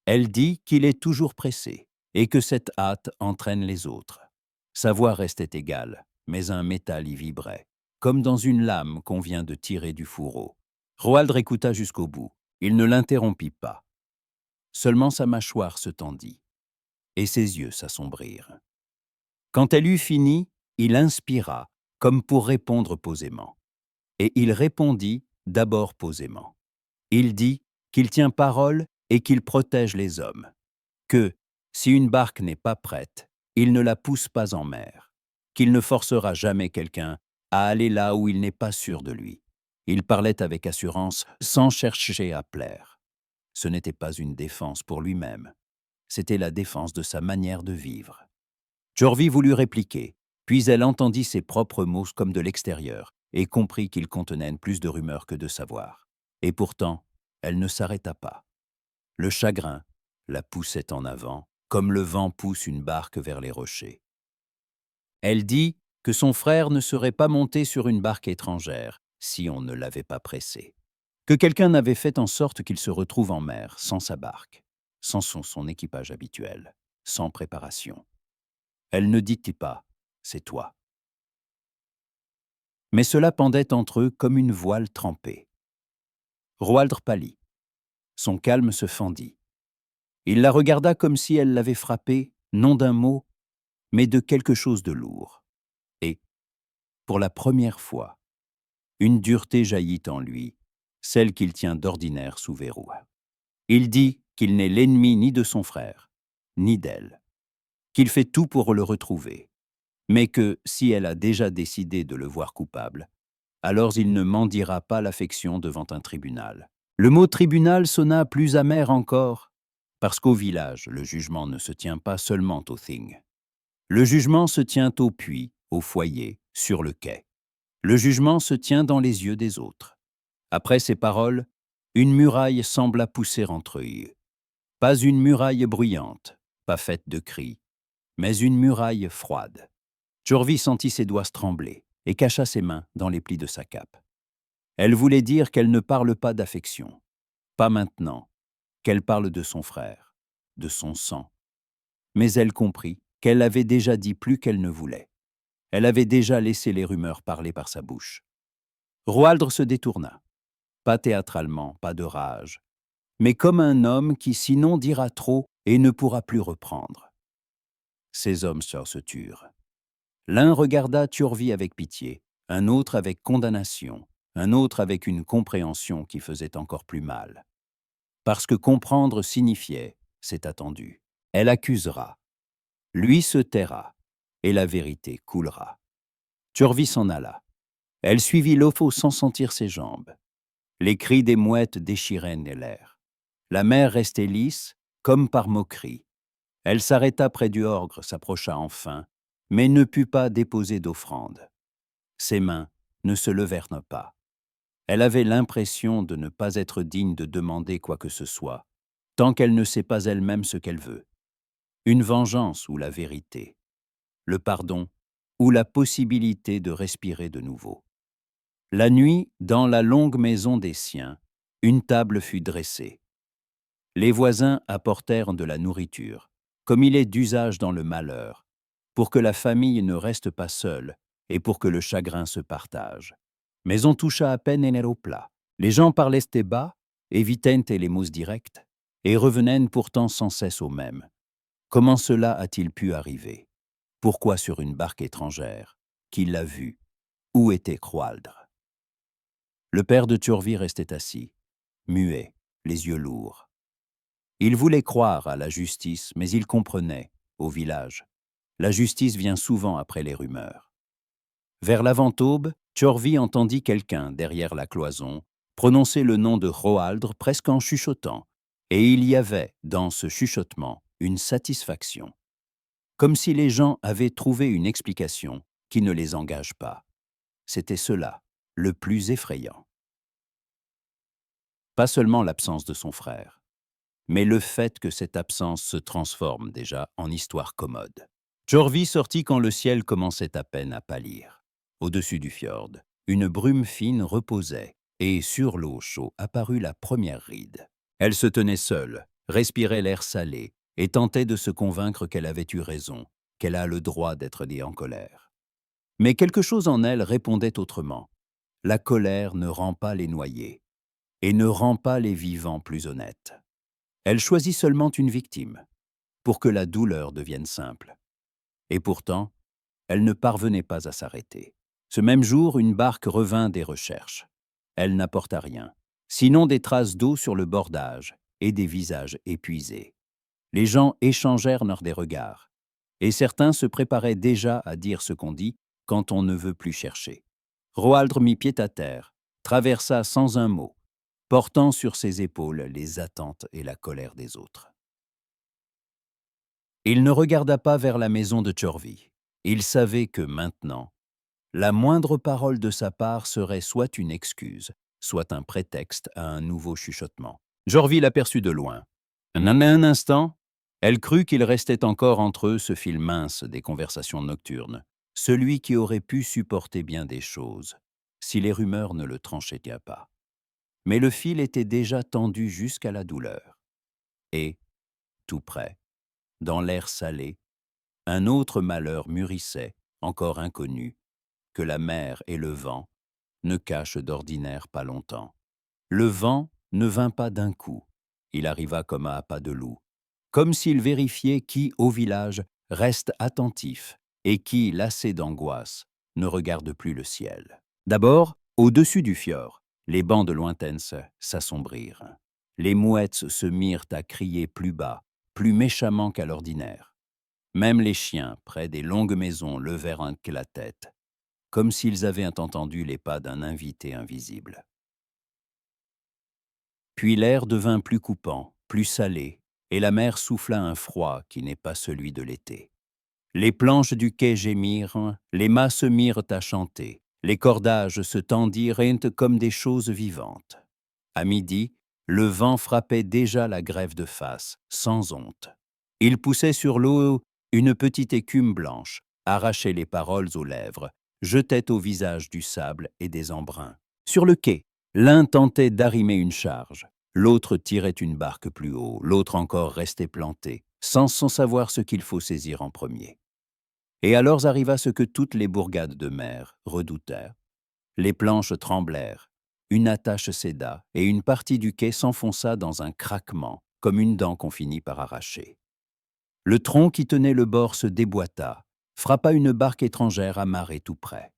Elle dit qu'il est toujours pressé, et que cette hâte entraîne les autres. Sa voix restait égale, mais un métal y vibrait, comme dans une lame qu'on vient de tirer du fourreau. Roaldre écouta jusqu'au bout. Il ne l'interrompit pas. Seulement sa mâchoire se tendit, et ses yeux s'assombrirent. Quand elle eut fini, il inspira, comme pour répondre posément. Et il répondit d'abord posément. Il dit qu'il tient parole et qu'il protège les hommes, que, si une barque n'est pas prête, il ne la pousse pas en mer, qu'il ne forcera jamais quelqu'un à aller là où il n'est pas sûr de lui. Il parlait avec assurance, sans chercher à plaire. Ce n'était pas une défense pour lui-même, c'était la défense de sa manière de vivre. Jorvi voulut répliquer, puis elle entendit ses propres mots comme de l'extérieur et comprit qu'ils contenaient plus de rumeurs que de savoir. Et pourtant, elle ne s'arrêta pas. Le chagrin la poussait en avant, comme le vent pousse une barque vers les rochers. Elle dit que son frère ne serait pas monté sur une barque étrangère si on ne l'avait pas pressé, que quelqu'un avait fait en sorte qu'il se retrouve en mer sans sa barque, sans son équipage habituel, sans préparation. Elle ne dit pas « c'est toi ». Mais cela pendait entre eux comme une voile trempée. Roaldre pâlit. Son calme se fendit. Il la regarda comme si elle l'avait frappé, non d'un mot, mais de quelque chose de lourd. Et, pour la première fois, une dureté jaillit en lui, celle qu'il tient d'ordinaire sous verrou. Il dit qu'il n'est l'ennemi ni de son frère, ni d'elle, qu'il fait tout pour le retrouver, mais que, si elle a déjà décidé de le voir coupable, alors il ne mendiera pas l'affection devant un tribunal. Le mot tribunal sonna plus amer encore, parce qu'au village, le jugement ne se tient pas seulement au Thing. Le jugement se tient au puits, au foyer, sur le quai. Le jugement se tient dans les yeux des autres. Après ces paroles, une muraille sembla pousser entre eux. Pas une muraille bruyante, pas faite de cris, mais une muraille froide. Jorvi sentit ses doigts trembler et cacha ses mains dans les plis de sa cape. Elle voulait dire qu'elle ne parle pas d'affection, pas maintenant, qu'elle parle de son frère, de son sang. Mais elle comprit qu'elle avait déjà dit plus qu'elle ne voulait. Elle avait déjà laissé les rumeurs parler par sa bouche. Roaldre se détourna, pas théâtralement, pas de rage, mais comme un homme qui sinon dira trop et ne pourra plus reprendre. Ces hommes se turent. L'un regarda Turvie avec pitié, un autre avec condamnation, un autre avec une compréhension qui faisait encore plus mal. Parce que comprendre signifiait, c'est attendu, elle accusera. Lui se taira, et la vérité coulera. Turvie s'en alla. Elle suivit Lofo sans sentir ses jambes. Les cris des mouettes déchiraient l'air. La mer restait lisse, comme par moquerie. Elle s'arrêta près du Orgre, s'approcha enfin, mais ne put pas déposer d'offrande. Ses mains ne se levèrent pas. Elle avait l'impression de ne pas être digne de demander quoi que ce soit, tant qu'elle ne sait pas elle-même ce qu'elle veut. Une vengeance ou la vérité, le pardon ou la possibilité de respirer de nouveau. La nuit, dans la longue maison des siens, une table fut dressée. Les voisins apportèrent de la nourriture, comme il est d'usage dans le malheur, pour que la famille ne reste pas seule et pour que le chagrin se partage. Mais on toucha à peine au plat. Les gens parlaient bas, évitaient les mots directs, et revenaient pourtant sans cesse au même. Comment cela a-t-il pu arriver? Pourquoi sur une barque étrangère? Qui l'a vu? Où était Roaldre? Le père de Turvie restait assis, muet, les yeux lourds. Il voulait croire à la justice, mais il comprenait, au village. La justice vient souvent après les rumeurs. Vers l'avant-aube, Turvie entendit quelqu'un, derrière la cloison, prononcer le nom de Roaldre presque en chuchotant, et il y avait, dans ce chuchotement, une satisfaction. Comme si les gens avaient trouvé une explication qui ne les engage pas. C'était cela, le plus effrayant. Pas seulement l'absence de son frère, mais le fait que cette absence se transforme déjà en histoire commode. Turvie sortit quand le ciel commençait à peine à pâlir. Au-dessus du fjord, une brume fine reposait, et sur l'eau chaude apparut la première ride. Elle se tenait seule, respirait l'air salé, et tentait de se convaincre qu'elle avait eu raison, qu'elle a le droit d'être née en colère. Mais quelque chose en elle répondait autrement. La colère ne rend pas les noyés, et ne rend pas les vivants plus honnêtes. Elle choisit seulement une victime, pour que la douleur devienne simple. Et pourtant, elle ne parvenait pas à s'arrêter. Ce même jour, une barque revint des recherches. Elle n'apporta rien, sinon des traces d'eau sur le bordage et des visages épuisés. Les gens échangèrent des regards, et certains se préparaient déjà à dire ce qu'on dit quand on ne veut plus chercher. Roaldre mit pied à terre, traversa sans un mot, portant sur ses épaules les attentes et la colère des autres. Il ne regarda pas vers la maison de Turvie. Il savait que maintenant, la moindre parole de sa part serait soit une excuse, soit un prétexte à un nouveau chuchotement. Jorvie l'aperçut de loin. En un instant, elle crut qu'il restait encore entre eux ce fil mince des conversations nocturnes, celui qui aurait pu supporter bien des choses, si les rumeurs ne le tranchaient pas. Mais le fil était déjà tendu jusqu'à la douleur. Et, tout près, dans l'air salé, un autre malheur mûrissait, encore inconnu, que la mer et le vent ne cachent d'ordinaire pas longtemps. Le vent ne vint pas d'un coup, il arriva comme à pas de loup, comme s'il vérifiait qui, au village, reste attentif et qui, lassé d'angoisse, ne regarde plus le ciel. D'abord, au-dessus du fjord, les bancs de lointaines s'assombrirent. Les mouettes se mirent à crier plus bas, plus méchamment qu'à l'ordinaire. Même les chiens, près des longues maisons, levèrent la tête, comme s'ils avaient entendu les pas d'un invité invisible. Puis l'air devint plus coupant, plus salé, et la mer souffla un froid qui n'est pas celui de l'été. Les planches du quai gémirent, les mâts se mirent à chanter, les cordages se tendirent comme des choses vivantes. À midi, le vent frappait déjà la grève de face, sans honte. Il poussait sur l'eau une petite écume blanche, arrachait les paroles aux lèvres, jetaient au visage du sable et des embruns. Sur le quai, l'un tentait d'arrimer une charge, l'autre tirait une barque plus haut, l'autre encore restait planté, sans savoir ce qu'il faut saisir en premier. Et alors arriva ce que toutes les bourgades de mer redoutèrent. Les planches tremblèrent, une attache céda, et une partie du quai s'enfonça dans un craquement, comme une dent qu'on finit par arracher. Le tronc qui tenait le bord se déboîta, frappa une barque étrangère amarrée tout près.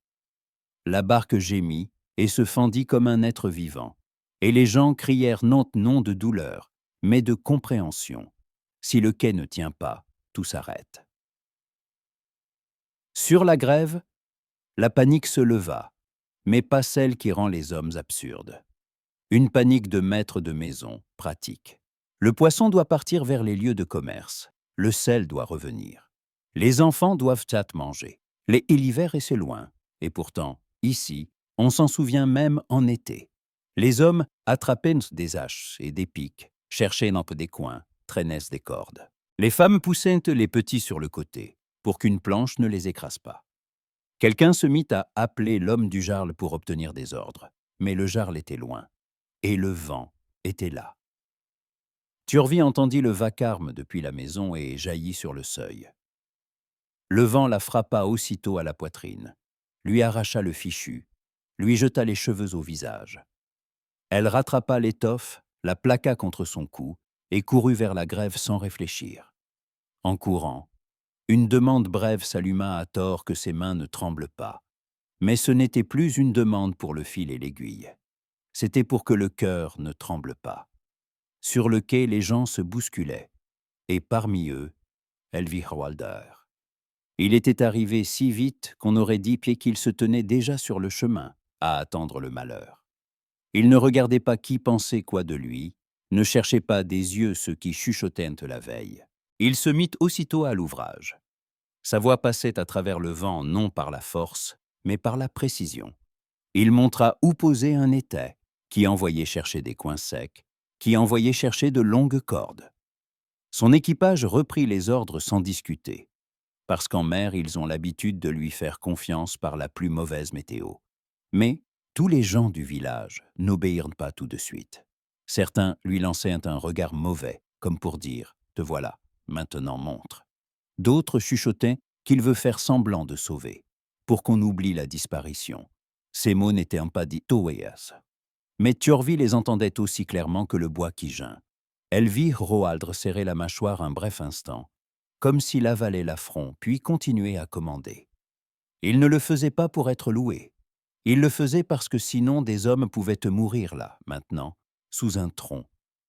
La barque gémit et se fendit comme un être vivant, et les gens crièrent non de douleur, mais de compréhension. Si le quai ne tient pas, tout s'arrête. Sur la grève, la panique se leva, mais pas celle qui rend les hommes absurdes. Une panique de maître de maison, pratique. Le poisson doit partir vers les lieux de commerce. Le sel doit revenir. Les enfants doivent manger. L'hiver est c'est loin. Et pourtant, ici, on s'en souvient même en été. Les hommes attrapaient des haches et des pics, cherchaient dans des coins, traînaient des cordes. Les femmes poussaient les petits sur le côté, pour qu'une planche ne les écrase pas. Quelqu'un se mit à appeler l'homme du jarle pour obtenir des ordres, mais le jarle était loin, et le vent était là. Turvy entendit le vacarme depuis la maison et jaillit sur le seuil. Le vent la frappa aussitôt à la poitrine, lui arracha le fichu, lui jeta les cheveux au visage. Elle rattrapa l'étoffe, la plaqua contre son cou et courut vers la grève sans réfléchir. En courant, une demande brève s'alluma à tort que ses mains ne tremblent pas. Mais ce n'était plus une demande pour le fil et l'aiguille. C'était pour que le cœur ne tremble pas. Sur le quai, les gens se bousculaient, et parmi eux, elle vit Roaldher. Il était arrivé si vite qu'on aurait dit qu'il se tenait déjà sur le chemin, à attendre le malheur. Il ne regardait pas qui pensait quoi de lui, ne cherchait pas des yeux ceux qui chuchotaient la veille. Il se mit aussitôt à l'ouvrage. Sa voix passait à travers le vent non par la force, mais par la précision. Il montra où poser un étai, qui envoyait chercher des coins secs, qui envoyait chercher de longues cordes. Son équipage reprit les ordres sans discuter, parce qu'en mer, ils ont l'habitude de lui faire confiance par la plus mauvaise météo. Mais tous les gens du village n'obéirent pas tout de suite. Certains lui lançaient un regard mauvais, comme pour dire « Te voilà, maintenant montre ». D'autres chuchotaient qu'il veut faire semblant de sauver, pour qu'on oublie la disparition. Ces mots n'étaient pas dits Toeas. Mais Turvy les entendait aussi clairement que le bois qui geint. Elle vit Roaldre serrer la mâchoire un bref instant, comme s'il avalait l'affront, puis continuer à commander. Il ne le faisait pas pour être loué. Il le faisait parce que sinon des hommes pouvaient mourir là, maintenant, sous un tronc,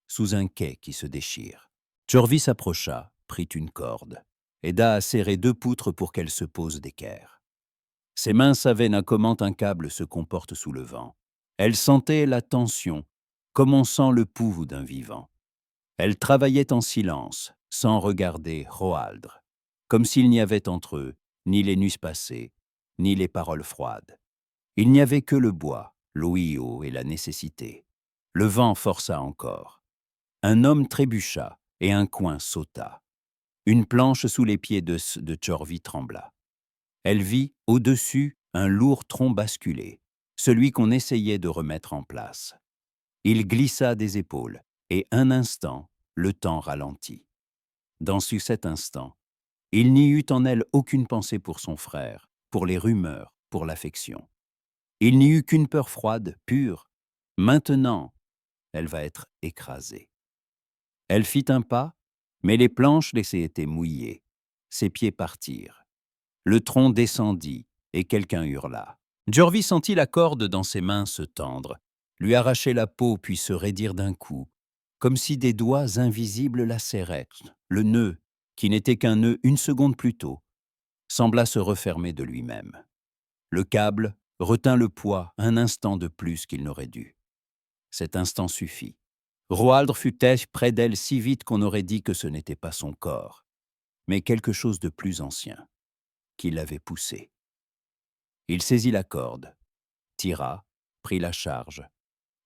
sous un quai qui se déchire. Turvy s'approcha, prit une corde, aida à serrer 2 poutres pour qu'elles se posent d'équerre. Ses mains savaient comment un câble se comporte sous le vent. Elle sentait la tension, comme on sent le pouls d'un vivant. Elle travaillait en silence, sans regarder Roaldre, comme s'il n'y avait entre eux ni les nuits passées, ni les paroles froides. Il n'y avait que le bois, l'ouïo et la nécessité. Le vent força encore. Un homme trébucha et un coin sauta. Une planche sous les pieds de Turvy trembla. Elle vit, au-dessus, un lourd tronc basculé, celui qu'on essayait de remettre en place. Il glissa des épaules, et un instant, le temps ralentit. Dans cet instant, il n'y eut en elle aucune pensée pour son frère, pour les rumeurs, pour l'affection. Il n'y eut qu'une peur froide, pure. Maintenant, elle va être écrasée. Elle fit un pas, mais les planches laissées étaient mouillées. Ses pieds partirent. Le tronc descendit, et quelqu'un hurla. Turvy sentit la corde dans ses mains se tendre, lui arracher la peau puis se raidir d'un coup, comme si des doigts invisibles la serraient. Le nœud, qui n'était qu'un nœud une seconde plus tôt, sembla se refermer de lui-même. Le câble retint le poids un instant de plus qu'il n'aurait dû. Cet instant suffit. Roaldre fut près d'elle si vite qu'on aurait dit que ce n'était pas son corps, mais quelque chose de plus ancien, qui l'avait poussé. Il saisit la corde, tira, prit la charge,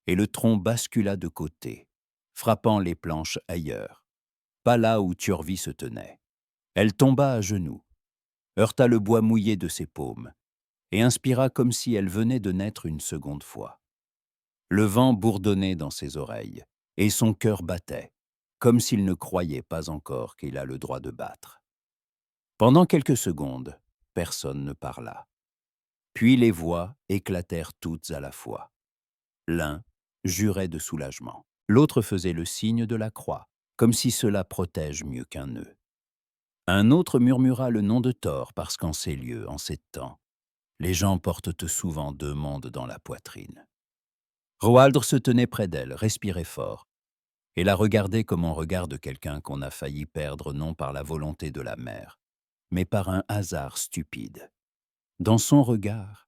et le tronc bascula de côté, frappant les planches ailleurs, pas là où Turvy se tenait. Elle tomba à genoux, heurta le bois mouillé de ses paumes, et inspira comme si elle venait de naître une seconde fois. Le vent bourdonnait dans ses oreilles, et son cœur battait, comme s'il ne croyait pas encore qu'il a le droit de battre. Pendant quelques secondes, personne ne parla. Puis les voix éclatèrent toutes à la fois. L'un jurait de soulagement, l'autre faisait le signe de la croix, comme si cela protège mieux qu'un nœud. Un autre murmura le nom de Thor parce qu'en ces lieux, en ces temps, les gens portent souvent deux mondes dans la poitrine. Roaldr se tenait près d'elle, respirait fort, et la regardait comme on regarde quelqu'un qu'on a failli perdre non par la volonté de la mère, mais par un hasard stupide. Dans son regard,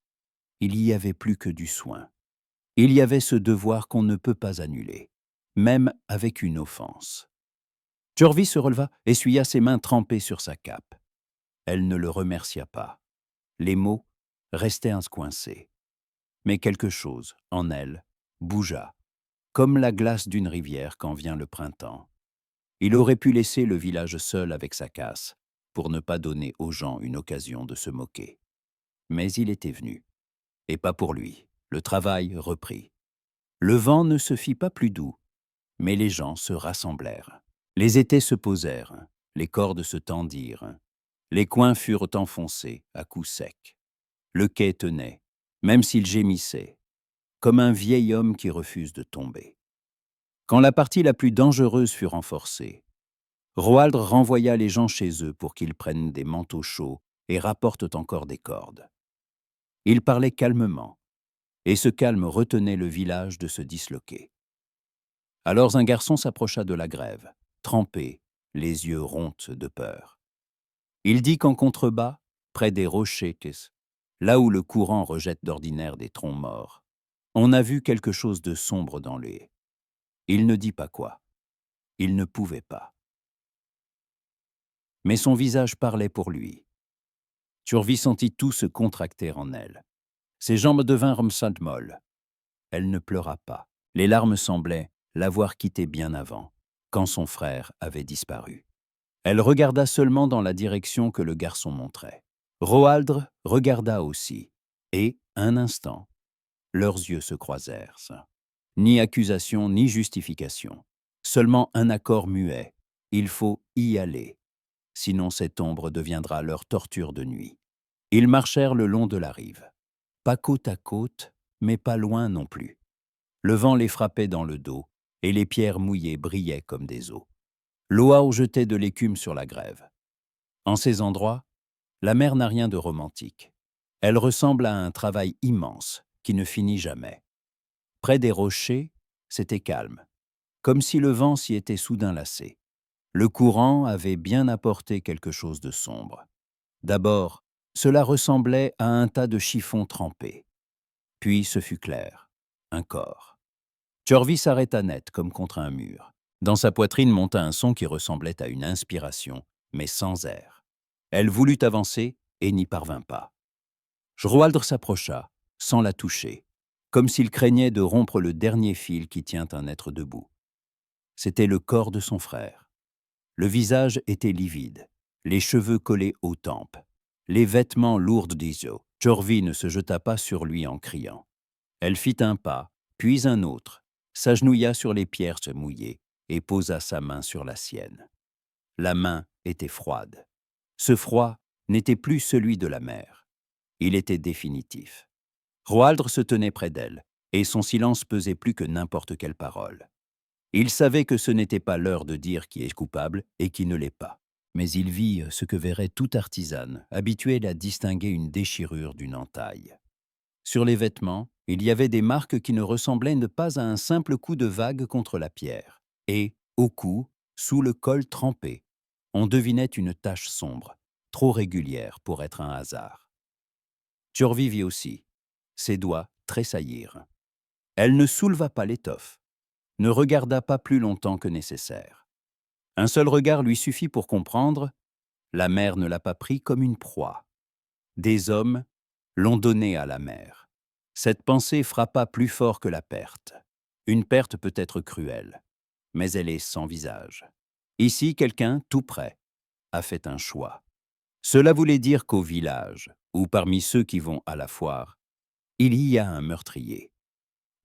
il y avait plus que du soin. Il y avait ce devoir qu'on ne peut pas annuler, même avec une offense. Jorvi se releva, essuya ses mains trempées sur sa cape. Elle ne le remercia pas. Les mots restaient coincés. Mais quelque chose, en elle, bougea, comme la glace d'une rivière quand vient le printemps. Il aurait pu laisser le village seul avec sa casse, pour ne pas donner aux gens une occasion de se moquer. Mais il était venu. Et pas pour lui. Le travail reprit. Le vent ne se fit pas plus doux, mais les gens se rassemblèrent. Les étais se posèrent, les cordes se tendirent. Les coins furent enfoncés à coups secs. Le quai tenait, même s'il gémissait, comme un vieil homme qui refuse de tomber. Quand la partie la plus dangereuse fut renforcée, Roaldr renvoya les gens chez eux pour qu'ils prennent des manteaux chauds et rapportent encore des cordes. Il parlait calmement, et ce calme retenait le village de se disloquer. Alors un garçon s'approcha de la grève, trempé, les yeux ronds de peur. Il dit qu'en contrebas, près des rochers, là où le courant rejette d'ordinaire des troncs morts, on a vu quelque chose de sombre dans les... Il ne dit pas quoi. Il ne pouvait pas. Mais son visage parlait pour lui. Turvi sentit tout se contracter en elle. Ses jambes devinrent molles. Elle ne pleura pas. Les larmes semblaient l'avoir quitté bien avant, quand son frère avait disparu. Elle regarda seulement dans la direction que le garçon montrait. Roaldr regarda aussi, et, un instant, leurs yeux se croisèrent. Ni accusation, ni justification. Seulement un accord muet. Il faut y aller. Sinon cette ombre deviendra leur torture de nuit. Ils marchèrent le long de la rive. Pas côte à côte, mais pas loin non plus. Le vent les frappait dans le dos, et les pierres mouillées brillaient comme des os. L'eau jetait de l'écume sur la grève. En ces endroits, la mer n'a rien de romantique. Elle ressemble à un travail immense qui ne finit jamais. Près des rochers, c'était calme, comme si le vent s'y était soudain lassé. Le courant avait bien apporté quelque chose de sombre. D'abord, cela ressemblait à un tas de chiffons trempés. Puis ce fut clair, un corps. Jorvi s'arrêta net comme contre un mur. Dans sa poitrine monta un son qui ressemblait à une inspiration, mais sans air. Elle voulut avancer et n'y parvint pas. Roaldr s'approcha, sans la toucher, comme s'il craignait de rompre le dernier fil qui tient un être debout. C'était le corps de son frère. Le visage était livide, les cheveux collés aux tempes, les vêtements lourds d'Iso. Jorvi ne se jeta pas sur lui en criant. Elle fit un pas, puis un autre, s'agenouilla sur les pierres mouillées et posa sa main sur la sienne. La main était froide. Ce froid n'était plus celui de la mer. Il était définitif. Roaldr se tenait près d'elle, et son silence pesait plus que n'importe quelle parole. Il savait que ce n'était pas l'heure de dire qui est coupable et qui ne l'est pas. Mais il vit ce que verrait toute artisane, habituée à distinguer une déchirure d'une entaille. Sur les vêtements, il y avait des marques qui ne ressemblaient pas à un simple coup de vague contre la pierre. Et, au cou, sous le col trempé, on devinait une tache sombre, trop régulière pour être un hasard. Jorvi vit aussi. Ses doigts tressaillirent. Elle ne souleva pas l'étoffe, ne regarda pas plus longtemps que nécessaire. Un seul regard lui suffit pour comprendre, la mer ne l'a pas pris comme une proie. Des hommes l'ont donné à la mer. Cette pensée frappa plus fort que la perte. Une perte peut être cruelle, mais elle est sans visage. Ici, quelqu'un, tout près, a fait un choix. Cela voulait dire qu'au village, ou parmi ceux qui vont à la foire, il y a un meurtrier.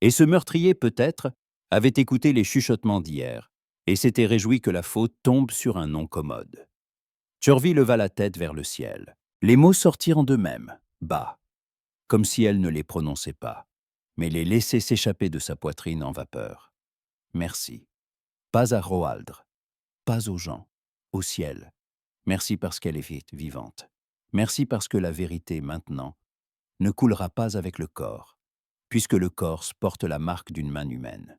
Et ce meurtrier, peut-être, avait écouté les chuchotements d'hier et s'était réjoui que la faute tombe sur un nom commode. Turvy leva la tête vers le ciel. Les mots sortirent d'eux-mêmes, bas, comme si elle ne les prononçait pas, mais les laissait s'échapper de sa poitrine en vapeur. Merci. Pas à Roaldre, pas aux gens, au ciel. Merci parce qu'elle est vivante. Merci parce que la vérité, maintenant, ne coulera pas avec le corps, puisque le corse porte la marque d'une main humaine.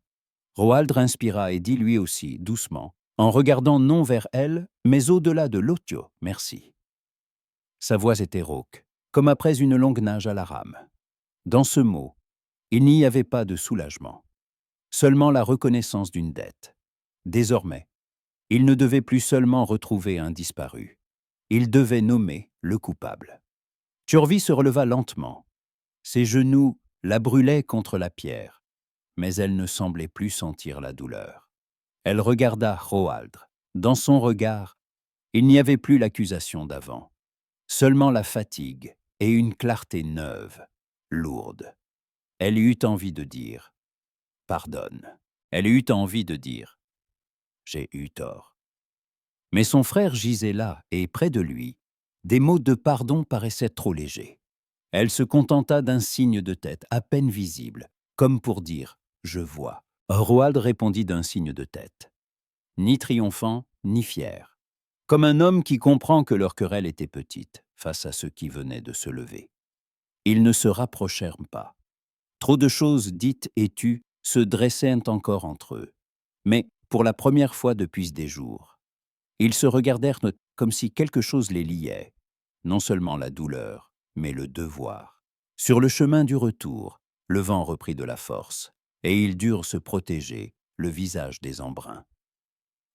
Roaldre inspira et dit lui aussi, doucement, en regardant non vers elle, mais au-delà de l'Otio, merci. Sa voix était rauque, comme après une longue nage à la rame. Dans ce mot, il n'y avait pas de soulagement, seulement la reconnaissance d'une dette. Désormais, il ne devait plus seulement retrouver un disparu, il devait nommer le coupable. Turvy se releva lentement. Ses genoux la brûlaient contre la pierre, mais elle ne semblait plus sentir la douleur. Elle regarda Roaldre. Dans son regard, il n'y avait plus l'accusation d'avant, seulement la fatigue et une clarté neuve, lourde. Elle eut envie de dire « Pardonne ». Elle eut envie de dire « J'ai eu tort ». Mais son frère gisait là, et près de lui, des mots de pardon paraissaient trop légers. Elle se contenta d'un signe de tête à peine visible, comme pour dire « Je vois ». Roald répondit d'un signe de tête, ni triomphant, ni fier, comme un homme qui comprend que leur querelle était petite face à ceux qui venaient de se lever. Ils ne se rapprochèrent pas. Trop de choses dites et tues se dressaient encore entre eux. Mais, pour la première fois depuis des jours, ils se regardèrent comme si quelque chose les liait, non seulement la douleur, mais le devoir. Sur le chemin du retour, le vent reprit de la force, et ils durent se protéger, le visage des embruns.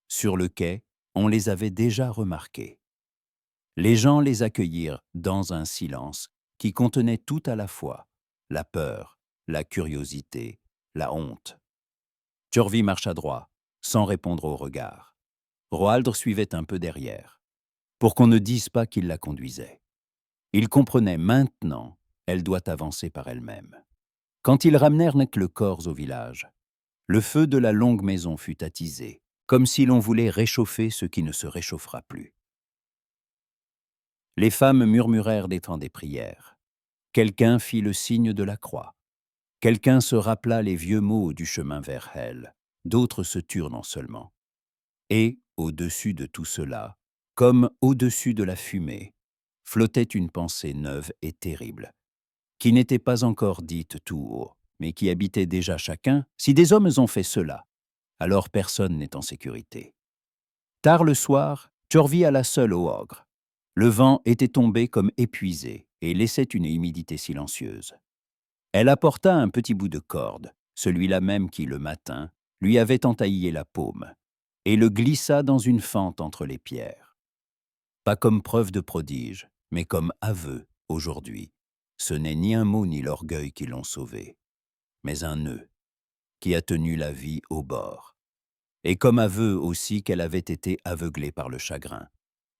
Sur le quai, on les avait déjà remarqués. Les gens les accueillirent dans un silence qui contenait tout à la fois la peur, la curiosité, la honte. Turvy marcha droit, sans répondre au regard. Roaldre suivait un peu derrière, pour qu'on ne dise pas qu'il la conduisait. Il comprenait maintenant, elle doit avancer par elle-même. Quand ils ramenèrent le corps au village, le feu de la longue maison fut attisé, comme si l'on voulait réchauffer ce qui ne se réchauffera plus. Les femmes murmurèrent des temps des prières. Quelqu'un fit le signe de la croix. Quelqu'un se rappela les vieux mots du chemin vers Hel. D'autres se turent non seulement. Et, au-dessus de tout cela, comme au-dessus de la fumée, flottait une pensée neuve et terrible, qui n'était pas encore dite tout haut, mais qui habitait déjà chacun. Si des hommes ont fait cela, alors personne n'est en sécurité. Tard le soir, Turvy alla seul au Ogre. Le vent était tombé comme épuisé et laissait une humidité silencieuse. Elle apporta un petit bout de corde, celui-là même qui, le matin, lui avait entaillé la paume, et le glissa dans une fente entre les pierres. Pas comme preuve de prodige, mais comme aveu, aujourd'hui. Ce n'est ni un mot ni l'orgueil qui l'ont sauvé, mais un nœud qui a tenu la vie au bord. Et comme aveu aussi qu'elle avait été aveuglée par le chagrin.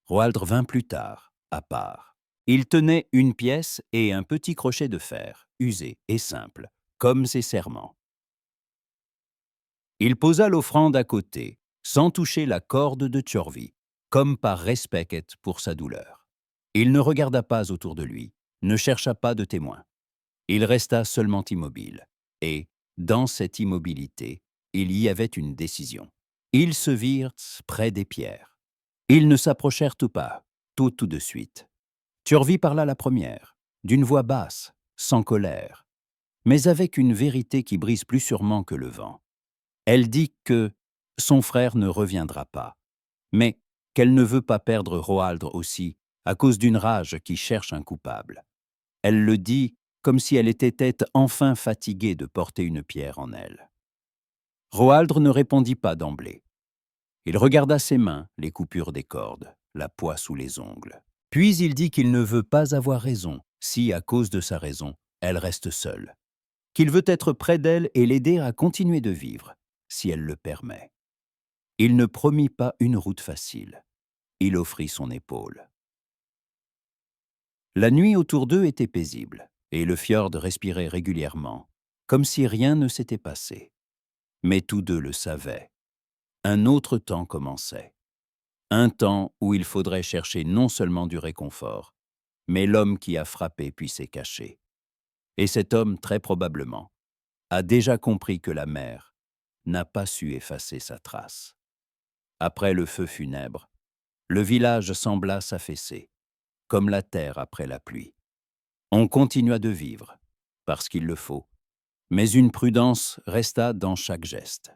Roaldre vint plus tard, à part. Il tenait une pièce et un petit crochet de fer, usé et simple, comme ses serments. Il posa l'offrande à côté, sans toucher la corde de Turvy, comme par respect pour sa douleur. Il ne regarda pas autour de lui, ne chercha pas de témoin. Il resta seulement immobile, et, dans cette immobilité, il y avait une décision. Ils se virent près des pierres. Ils ne s'approchèrent pas, tout de suite. Turvy parla la première, d'une voix basse, sans colère, mais avec une vérité qui brise plus sûrement que le vent. Elle dit que son frère ne reviendra pas, mais qu'elle ne veut pas perdre Roaldre aussi, à cause d'une rage qui cherche un coupable. Elle le dit comme si elle était enfin fatiguée de porter une pierre en elle. Roaldre ne répondit pas d'emblée. Il regarda ses mains, les coupures des cordes, la poix sous les ongles. Puis il dit qu'il ne veut pas avoir raison, si, à cause de sa raison, elle reste seule. Qu'il veut être près d'elle et l'aider à continuer de vivre, si elle le permet. Il ne promit pas une route facile. Il offrit son épaule. La nuit autour d'eux était paisible, et le fjord respirait régulièrement, comme si rien ne s'était passé. Mais tous deux le savaient. Un autre temps commençait. Un temps où il faudrait chercher non seulement du réconfort, mais l'homme qui a frappé puis s'est caché. Et cet homme, très probablement, a déjà compris que la mer n'a pas su effacer sa trace. Après le feu funèbre, le village sembla s'affaisser, comme la terre après la pluie. On continua de vivre, parce qu'il le faut, mais une prudence resta dans chaque geste.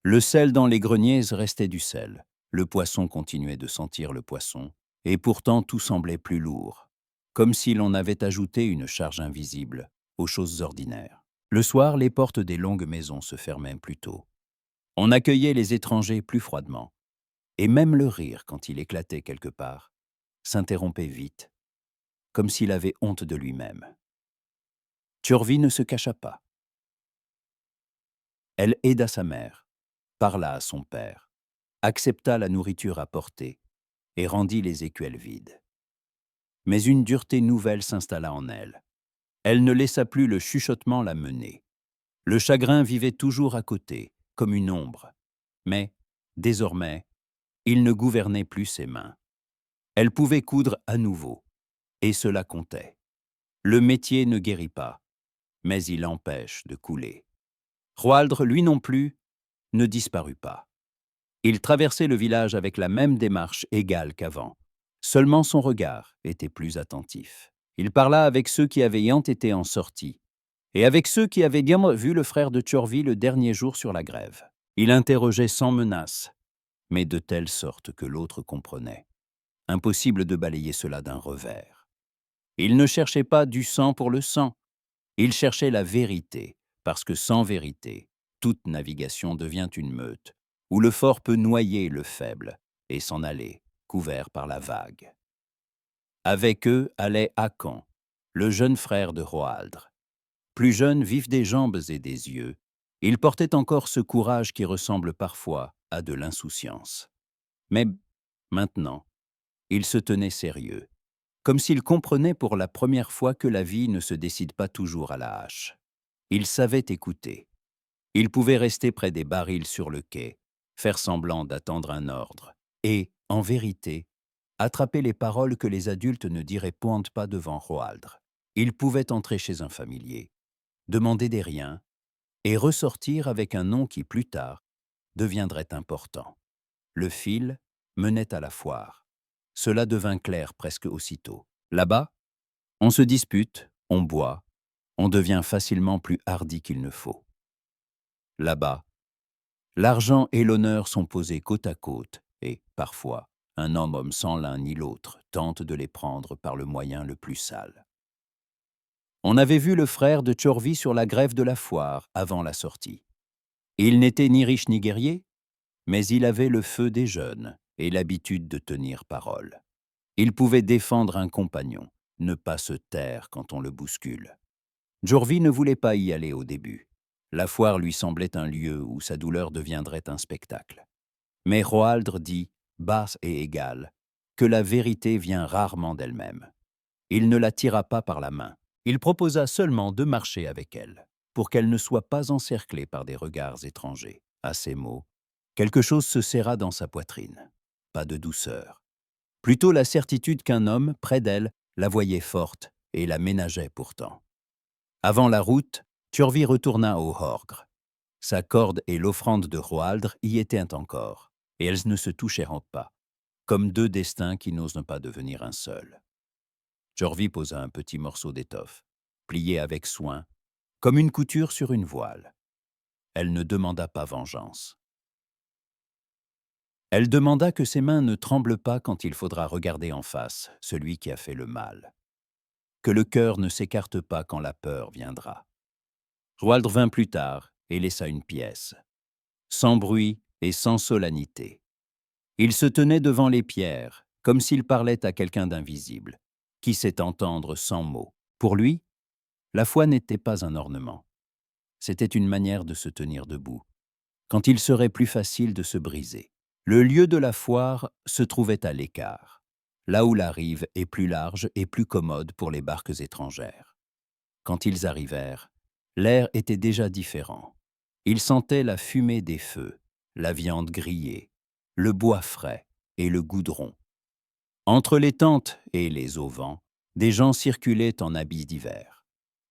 Le sel dans les greniers restait du sel, le poisson continuait de sentir le poisson, et pourtant tout semblait plus lourd, comme si l'on avait ajouté une charge invisible aux choses ordinaires. Le soir, les portes des longues maisons se fermaient plus tôt. On accueillait les étrangers plus froidement, et même le rire, quand il éclatait quelque part, s'interrompait vite, comme s'il avait honte de lui-même. Tjorvi ne se cacha pas. Elle aida sa mère, parla à son père, accepta la nourriture apportée et rendit les écuelles vides. Mais une dureté nouvelle s'installa en elle. Elle ne laissa plus le chuchotement la mener. Le chagrin vivait toujours à côté, comme une ombre. Mais, désormais, il ne gouvernait plus ses mains. Elle pouvait coudre à nouveau, et cela comptait. Le métier ne guérit pas, mais il empêche de couler. Roaldre, lui non plus, ne disparut pas. Il traversait le village avec la même démarche égale qu'avant. Seulement son regard était plus attentif. Il parla avec ceux qui avaient été en sortie, et avec ceux qui avaient bien vu le frère de Tjorvi le dernier jour sur la grève. Il interrogeait sans menace, mais de telle sorte que l'autre comprenait. Impossible de balayer cela d'un revers. Il ne cherchait pas du sang pour le sang, il cherchait la vérité, parce que sans vérité, toute navigation devient une meute, où le fort peut noyer le faible et s'en aller, couvert par la vague. Avec eux allait Hakan, le jeune frère de Roaldre. Plus jeune, vif des jambes et des yeux, il portait encore ce courage qui ressemble parfois à de l'insouciance. Mais maintenant, il se tenait sérieux, comme s'il comprenait pour la première fois que la vie ne se décide pas toujours à la hache. Il savait écouter. Il pouvait rester près des barils sur le quai, faire semblant d'attendre un ordre, et, en vérité, attraper les paroles que les adultes ne diraient point pas devant Roaldre. Il pouvait entrer chez un familier, demander des riens, et ressortir avec un nom qui, plus tard, deviendrait important. Le fil menait à la foire. Cela devint clair presque aussitôt. Là-bas, on se dispute, on boit, on devient facilement plus hardi qu'il ne faut. Là-bas, l'argent et l'honneur sont posés côte à côte et, parfois, un homme sans l'un ni l'autre tente de les prendre par le moyen le plus sale. On avait vu le frère de Tjorvi sur la grève de la foire avant la sortie. Il n'était ni riche ni guerrier, mais il avait le feu des jeunes et l'habitude de tenir parole. Il pouvait défendre un compagnon, ne pas se taire quand on le bouscule. Tjorvi ne voulait pas y aller au début. La foire lui semblait un lieu où sa douleur deviendrait un spectacle. Mais Roaldre dit, basse et égale, que la vérité vient rarement d'elle-même. Il ne la tira pas par la main. Il proposa seulement de marcher avec elle, pour qu'elle ne soit pas encerclée par des regards étrangers. À ces mots, quelque chose se serra dans sa poitrine. Pas de douceur. Plutôt la certitude qu'un homme, près d'elle, la voyait forte et la ménageait pourtant. Avant la route, Tjorvi retourna au Horgr. Sa corde et l'offrande de Roaldre y étaient encore, et elles ne se touchèrent pas, comme deux destins qui n'osent pas devenir un seul. Tjorvi posa un petit morceau d'étoffe, plié avec soin, comme une couture sur une voile. Elle ne demanda pas vengeance. Elle demanda que ses mains ne tremblent pas quand il faudra regarder en face celui qui a fait le mal, que le cœur ne s'écarte pas quand la peur viendra. Roaldre vint plus tard et laissa une pièce, sans bruit et sans solennité. Il se tenait devant les pierres, comme s'il parlait à quelqu'un d'invisible, qui sait entendre sans mots. Pour lui, la foi n'était pas un ornement. C'était une manière de se tenir debout, quand il serait plus facile de se briser. Le lieu de la foire se trouvait à l'écart. là où la rive est plus large et plus commode pour les barques étrangères. Quand ils arrivèrent, l'air était déjà différent. Ils sentaient la fumée des feux, la viande grillée, le bois frais et le goudron. Entre les tentes et les auvents, des gens circulaient en habits d'hiver.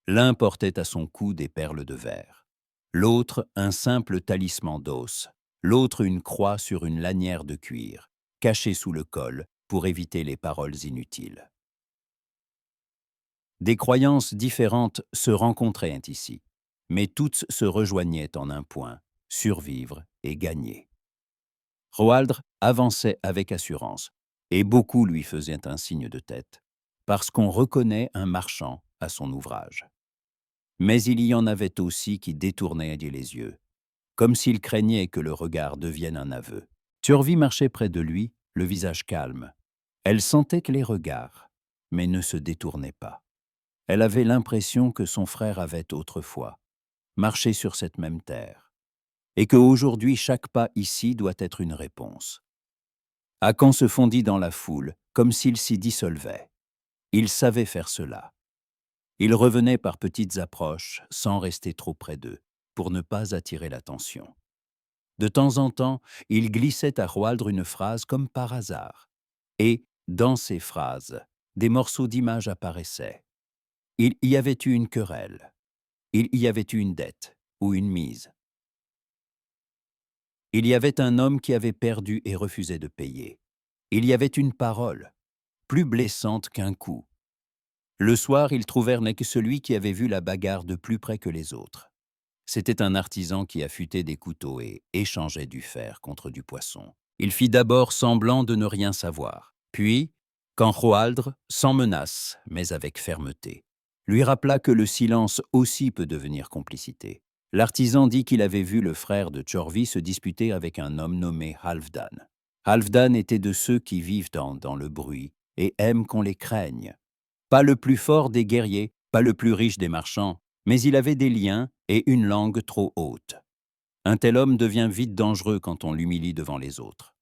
L'un portait à son cou des perles de verre, l'autre un simple talisman d'os, l'autre une croix sur une lanière de cuir, cachée sous le col pour éviter les paroles inutiles. Des croyances différentes se rencontraient ici, mais toutes se rejoignaient en un point, survivre et gagner. Roaldre avançait avec assurance, et beaucoup lui faisaient un signe de tête, parce qu'on reconnaît un marchand à son ouvrage. Mais il y en avait aussi qui détournaient les yeux, comme s'ils craignaient que le regard devienne un aveu. Turvi marchait près de lui, le visage calme. Elle sentait que les regards, mais ne se détournait pas. Elle avait l'impression que son frère avait autrefois marché sur cette même terre, et qu'aujourd'hui chaque pas ici doit être une réponse. Akan se fondit dans la foule, comme s'il s'y dissolvait. Il savait faire cela. Il revenait par petites approches, sans rester trop près d'eux, pour ne pas attirer l'attention. De temps en temps, il glissait à Roaldre une phrase comme par hasard. Et, dans ces phrases, des morceaux d'images apparaissaient. Il y avait eu une querelle. Il y avait eu une dette ou une mise. Il y avait un homme qui avait perdu et refusait de payer. Il y avait une parole, plus blessante qu'un coup. Le soir, ils trouvèrent n'est que celui qui avait vu la bagarre de plus près que les autres. C'était un artisan qui affûtait des couteaux et échangeait du fer contre du poisson. Il fit d'abord semblant de ne rien savoir. Puis, quand Roaldre, sans menace, mais avec fermeté, lui rappela que le silence aussi peut devenir complicité, l'artisan dit qu'il avait vu le frère de Tjorvi se disputer avec un homme nommé Halfdan. Halfdan était de ceux qui vivent dans le bruit et aiment qu'on les craigne. Pas le plus fort des guerriers, pas le plus riche des marchands, mais il avait des liens et une langue trop haute. Un tel homme devient vite dangereux quand on l'humilie devant les autres.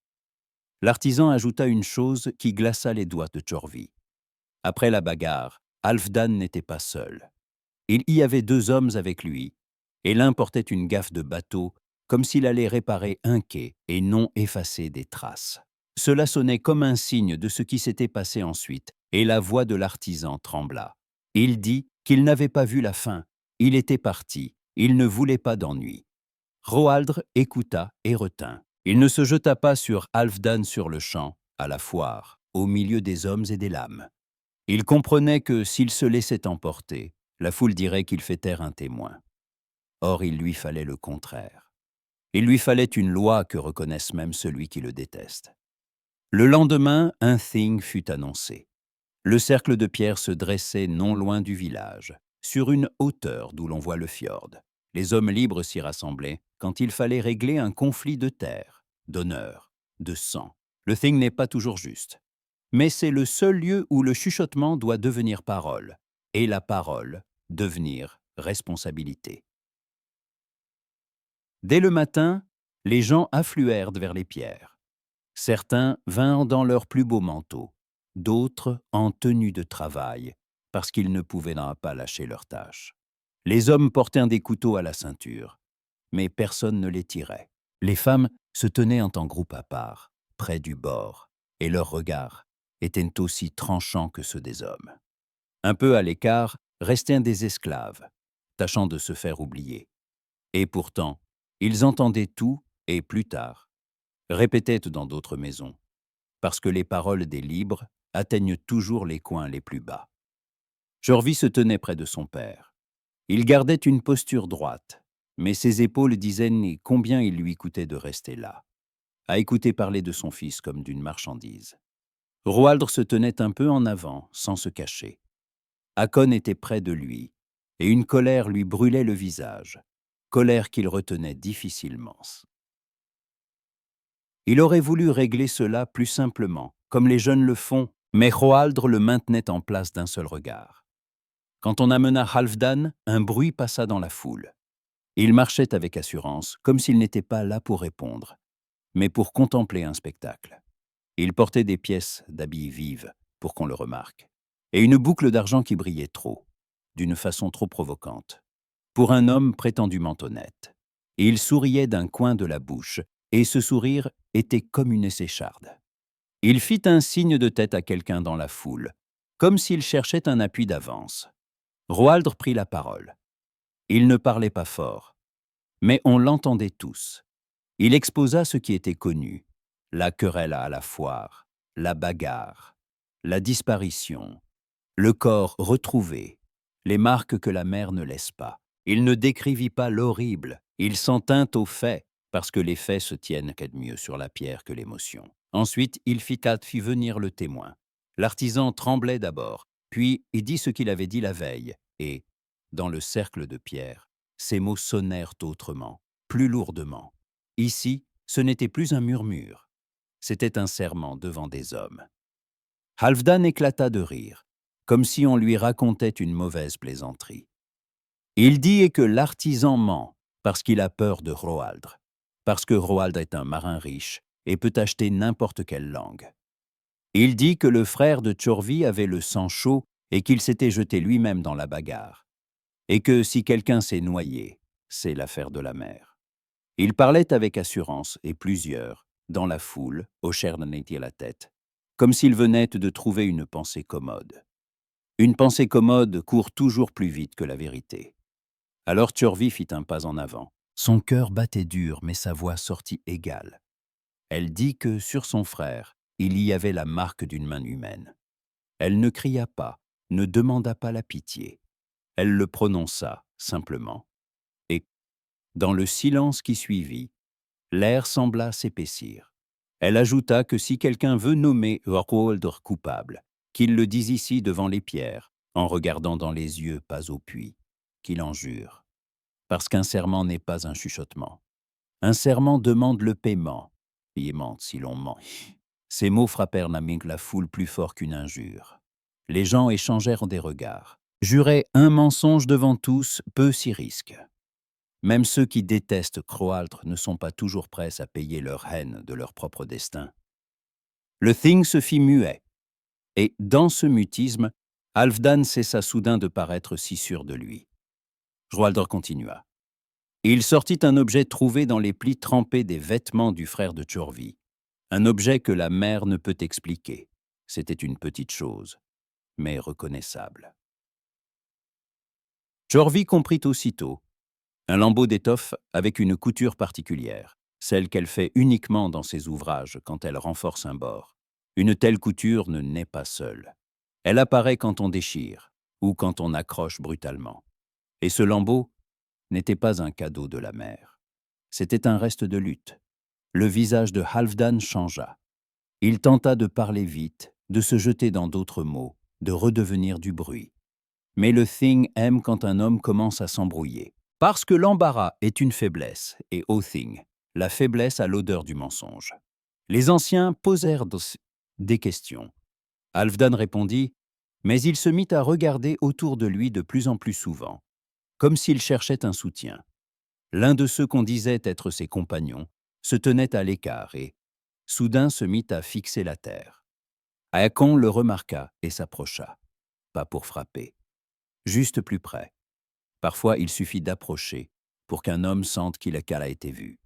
L'artisan ajouta une chose qui glaça les doigts de Tjorvi. Après la bagarre, Halfdan n'était pas seul. Il y avait 2 hommes avec lui, et l'un portait une gaffe de bateau, comme s'il allait réparer un quai et non effacer des traces. Cela sonnait comme un signe de ce qui s'était passé ensuite, et la voix de l'artisan trembla. Il dit qu'il n'avait pas vu la fin, il était parti, il ne voulait pas d'ennui. Roaldre écouta et retint. Il ne se jeta pas sur Halfdan sur le champ, à la foire, au milieu des hommes et des lames. Il comprenait que s'il se laissait emporter, la foule dirait qu'il fait taire un témoin. Or, il lui fallait le contraire. Il lui fallait une loi que reconnaisse même celui qui le déteste. Le lendemain, un thing fut annoncé. Le cercle de pierre se dressait non loin du village, sur une hauteur d'où l'on voit le fjord. Les hommes libres s'y rassemblaient quand il fallait régler un conflit de terre, d'honneur, de sang. Le thing n'est pas toujours juste. Mais c'est le seul lieu où le chuchotement doit devenir parole, et la parole devenir responsabilité. Dès le matin, les gens affluèrent vers les pierres. Certains vinrent dans leurs plus beaux manteaux, d'autres en tenue de travail, parce qu'ils ne pouvaient pas lâcher leurs tâches. Les hommes portaient des couteaux à la ceinture, mais personne ne les tirait. Les femmes se tenaient en groupe à part, près du bord, et leurs regards étaient aussi tranchants que ceux des hommes. Un peu à l'écart restaient des esclaves, tâchant de se faire oublier. Et pourtant, ils entendaient tout, et plus tard, répétaient dans d'autres maisons, parce que les paroles des libres atteignent toujours les coins les plus bas. Tjorvi se tenait près de son père. Il gardait une posture droite, mais ses épaules disaient combien il lui coûtait de rester là, à écouter parler de son fils comme d'une marchandise. Roaldre se tenait un peu en avant, sans se cacher. Hakon était près de lui, et une colère lui brûlait le visage, colère qu'il retenait difficilement. Il aurait voulu régler cela plus simplement, comme les jeunes le font, mais Roaldre le maintenait en place d'un seul regard. Quand on amena Halfdan, un bruit passa dans la foule. Il marchait avec assurance, comme s'il n'était pas là pour répondre, mais pour contempler un spectacle. Il portait des pièces d'habits vives pour qu'on le remarque, et une boucle d'argent qui brillait trop, d'une façon trop provocante, pour un homme prétendument honnête. Et il souriait d'un coin de la bouche, et ce sourire était comme une sécharde. Il fit un signe de tête à quelqu'un dans la foule, comme s'il cherchait un appui d'avance. Roaldre prit la parole. Il ne parlait pas fort, mais on l'entendait tous. Il exposa ce qui était connu, la querelle à la foire, la bagarre, la disparition, le corps retrouvé, les marques que la mer ne laisse pas. Il ne décrivit pas l'horrible, il s'en tint aux faits, parce que les faits se tiennent qu'à mieux sur la pierre que l'émotion. Ensuite, il fit venir le témoin. L'artisan tremblait d'abord, puis il dit ce qu'il avait dit la veille, et, dans le cercle de pierre, ces mots sonnèrent autrement, plus lourdement. Ici, ce n'était plus un murmure, c'était un serment devant des hommes. Halfdan éclata de rire, comme si on lui racontait une mauvaise plaisanterie. Il dit que l'artisan ment parce qu'il a peur de Roaldre, parce que Roaldre est un marin riche et peut acheter n'importe quelle langue. Il dit que le frère de Tjorvi avait le sang chaud et qu'il s'était jeté lui-même dans la bagarre, et que si quelqu'un s'est noyé, c'est l'affaire de la mer. Il parlait avec assurance, et plusieurs, dans la foule, hochèrent d'un étier la tête, comme s'il venait de trouver une pensée commode. Une pensée commode court toujours plus vite que la vérité. Alors Tjorvi fit un pas en avant. Son cœur battait dur, mais sa voix sortit égale. Elle dit que, sur son frère, il y avait la marque d'une main humaine. Elle ne cria pas, ne demanda pas la pitié. Elle le prononça, simplement. Et, dans le silence qui suivit, l'air sembla s'épaissir. Elle ajouta que si quelqu'un veut nommer Roaldre coupable, qu'il le dise ici devant les pierres, en regardant dans les yeux, pas au puits, qu'il en jure. Parce qu'un serment n'est pas un chuchotement. Un serment demande le paiement. Paiement si l'on ment. Ces mots frappèrent la foule plus fort qu'une injure. Les gens échangèrent des regards. Jurer un mensonge devant tous, peu s'y risquent. Même ceux qui détestent Roaldre ne sont pas toujours prêts à payer leur haine de leur propre destin. Le Thing se fit muet, et dans ce mutisme, Halfdan cessa soudain de paraître si sûr de lui. Roaldre continua. Il sortit un objet trouvé dans les plis trempés des vêtements du frère de Tjorvi. Un objet que la mer ne peut expliquer. C'était une petite chose, mais reconnaissable. Tjorvi comprit aussitôt. Un lambeau d'étoffe avec une couture particulière, celle qu'elle fait uniquement dans ses ouvrages quand elle renforce un bord. Une telle couture ne naît pas seule. Elle apparaît quand on déchire ou quand on accroche brutalement. Et ce lambeau n'était pas un cadeau de la mer. C'était un reste de lutte. Le visage de Halfdan changea. Il tenta de parler vite, de se jeter dans d'autres mots, de redevenir du bruit. Mais le Thing aime quand un homme commence à s'embrouiller. Parce que l'embarras est une faiblesse, et au Thing, la faiblesse a l'odeur du mensonge. Les anciens posèrent des questions. Halfdan répondit, mais il se mit à regarder autour de lui de plus en plus souvent, comme s'il cherchait un soutien. L'un de ceux qu'on disait être ses compagnons se tenait à l'écart et, soudain, se mit à fixer la terre. Hakon le remarqua et s'approcha, pas pour frapper, juste plus près. Parfois, il suffit d'approcher pour qu'un homme sente qu'il a été vu.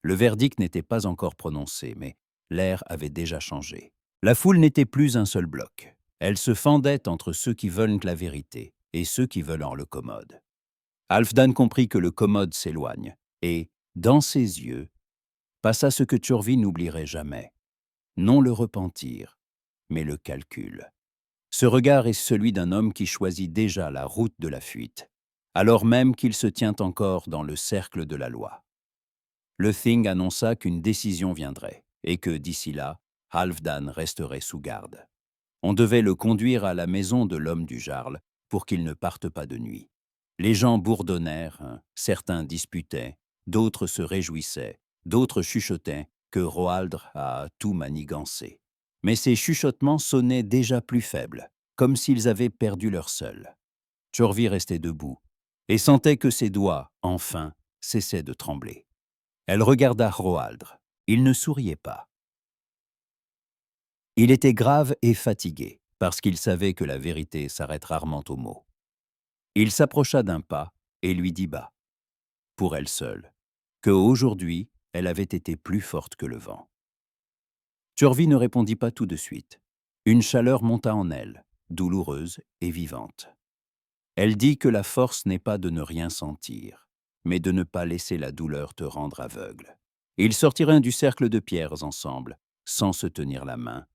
Le verdict n'était pas encore prononcé, mais l'air avait déjà changé. La foule n'était plus un seul bloc. Elle se fendait entre ceux qui veulent la vérité et ceux qui veulent en le commode. Halfdan comprit que le commode s'éloigne, et, dans ses yeux, passa ce que Tjorvi n'oublierait jamais. Non le repentir, mais le calcul. Ce regard est celui d'un homme qui choisit déjà la route de la fuite, alors même qu'il se tient encore dans le cercle de la loi. Le Thing annonça qu'une décision viendrait, et que, d'ici là, Halfdan resterait sous garde. On devait le conduire à la maison de l'homme du Jarl pour qu'il ne parte pas de nuit. Les gens bourdonnèrent, certains disputaient, d'autres se réjouissaient, d'autres chuchotaient que Roaldre a tout manigancé. Mais ces chuchotements sonnaient déjà plus faibles, comme s'ils avaient perdu leur seul. Tjorvi restait debout et sentait que ses doigts, enfin, cessaient de trembler. Elle regarda Roaldre. Il ne souriait pas. Il était grave et fatigué, parce qu'il savait que la vérité s'arrête rarement aux mots. Il s'approcha d'un pas et lui dit bas, pour elle seule, que aujourd'hui elle avait été plus forte que le vent. Turvy ne répondit pas tout de suite. Une chaleur monta en elle, douloureuse et vivante. Elle dit que la force n'est pas de ne rien sentir, mais de ne pas laisser la douleur te rendre aveugle. Ils sortirent du cercle de pierres ensemble, sans se tenir la main,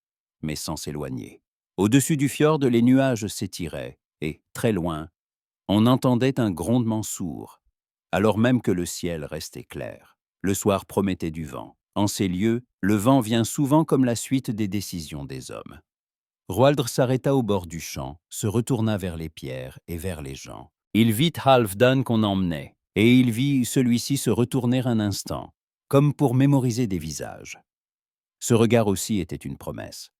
mais sans s'éloigner. Au-dessus du fjord, les nuages s'étiraient, et, très loin, on entendait un grondement sourd, alors même que le ciel restait clair. Le soir promettait du vent. En ces lieux, le vent vient souvent comme la suite des décisions des hommes. Roaldr s'arrêta au bord du champ, se retourna vers les pierres et vers les gens. Il vit Halfdan qu'on emmenait, et il vit celui-ci se retourner un instant, comme pour mémoriser des visages. Ce regard aussi était une promesse.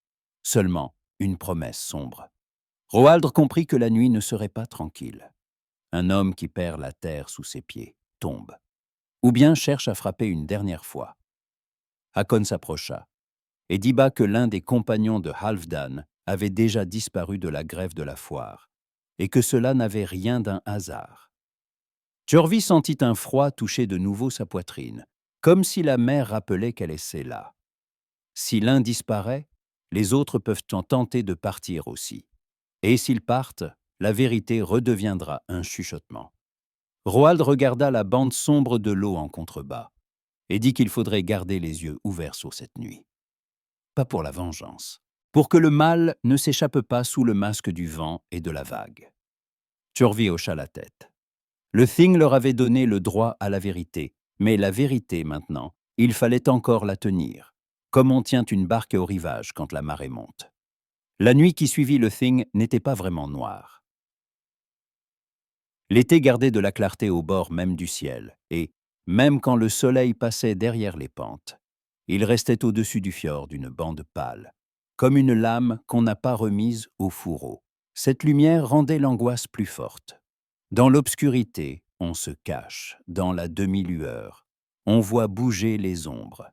Seulement une promesse sombre. Roaldr comprit que la nuit ne serait pas tranquille. Un homme qui perd la terre sous ses pieds tombe, ou bien cherche à frapper une dernière fois. Hakon s'approcha et dit bas que l'un des compagnons de Halfdan avait déjà disparu de la grève de la foire, et que cela n'avait rien d'un hasard. Turvy sentit un froid toucher de nouveau sa poitrine, comme si la mer rappelait qu'elle est là. Si l'un disparaît, les autres peuvent en tenter de partir aussi. Et s'ils partent, la vérité redeviendra un chuchotement. Roald regarda la bande sombre de l'eau en contrebas et dit qu'il faudrait garder les yeux ouverts sur cette nuit. Pas pour la vengeance, pour que le mal ne s'échappe pas sous le masque du vent et de la vague. Turvy hocha la tête. Le Thing leur avait donné le droit à la vérité, mais la vérité, maintenant, il fallait encore la tenir, comme on tient une barque au rivage quand la marée monte. La nuit qui suivit le Thing n'était pas vraiment noire. L'été gardait de la clarté au bord même du ciel, et, même quand le soleil passait derrière les pentes, il restait au-dessus du fjord une bande pâle, comme une lame qu'on n'a pas remise au fourreau. Cette lumière rendait l'angoisse plus forte. Dans l'obscurité, on se cache, dans la demi-lueur, on voit bouger les ombres,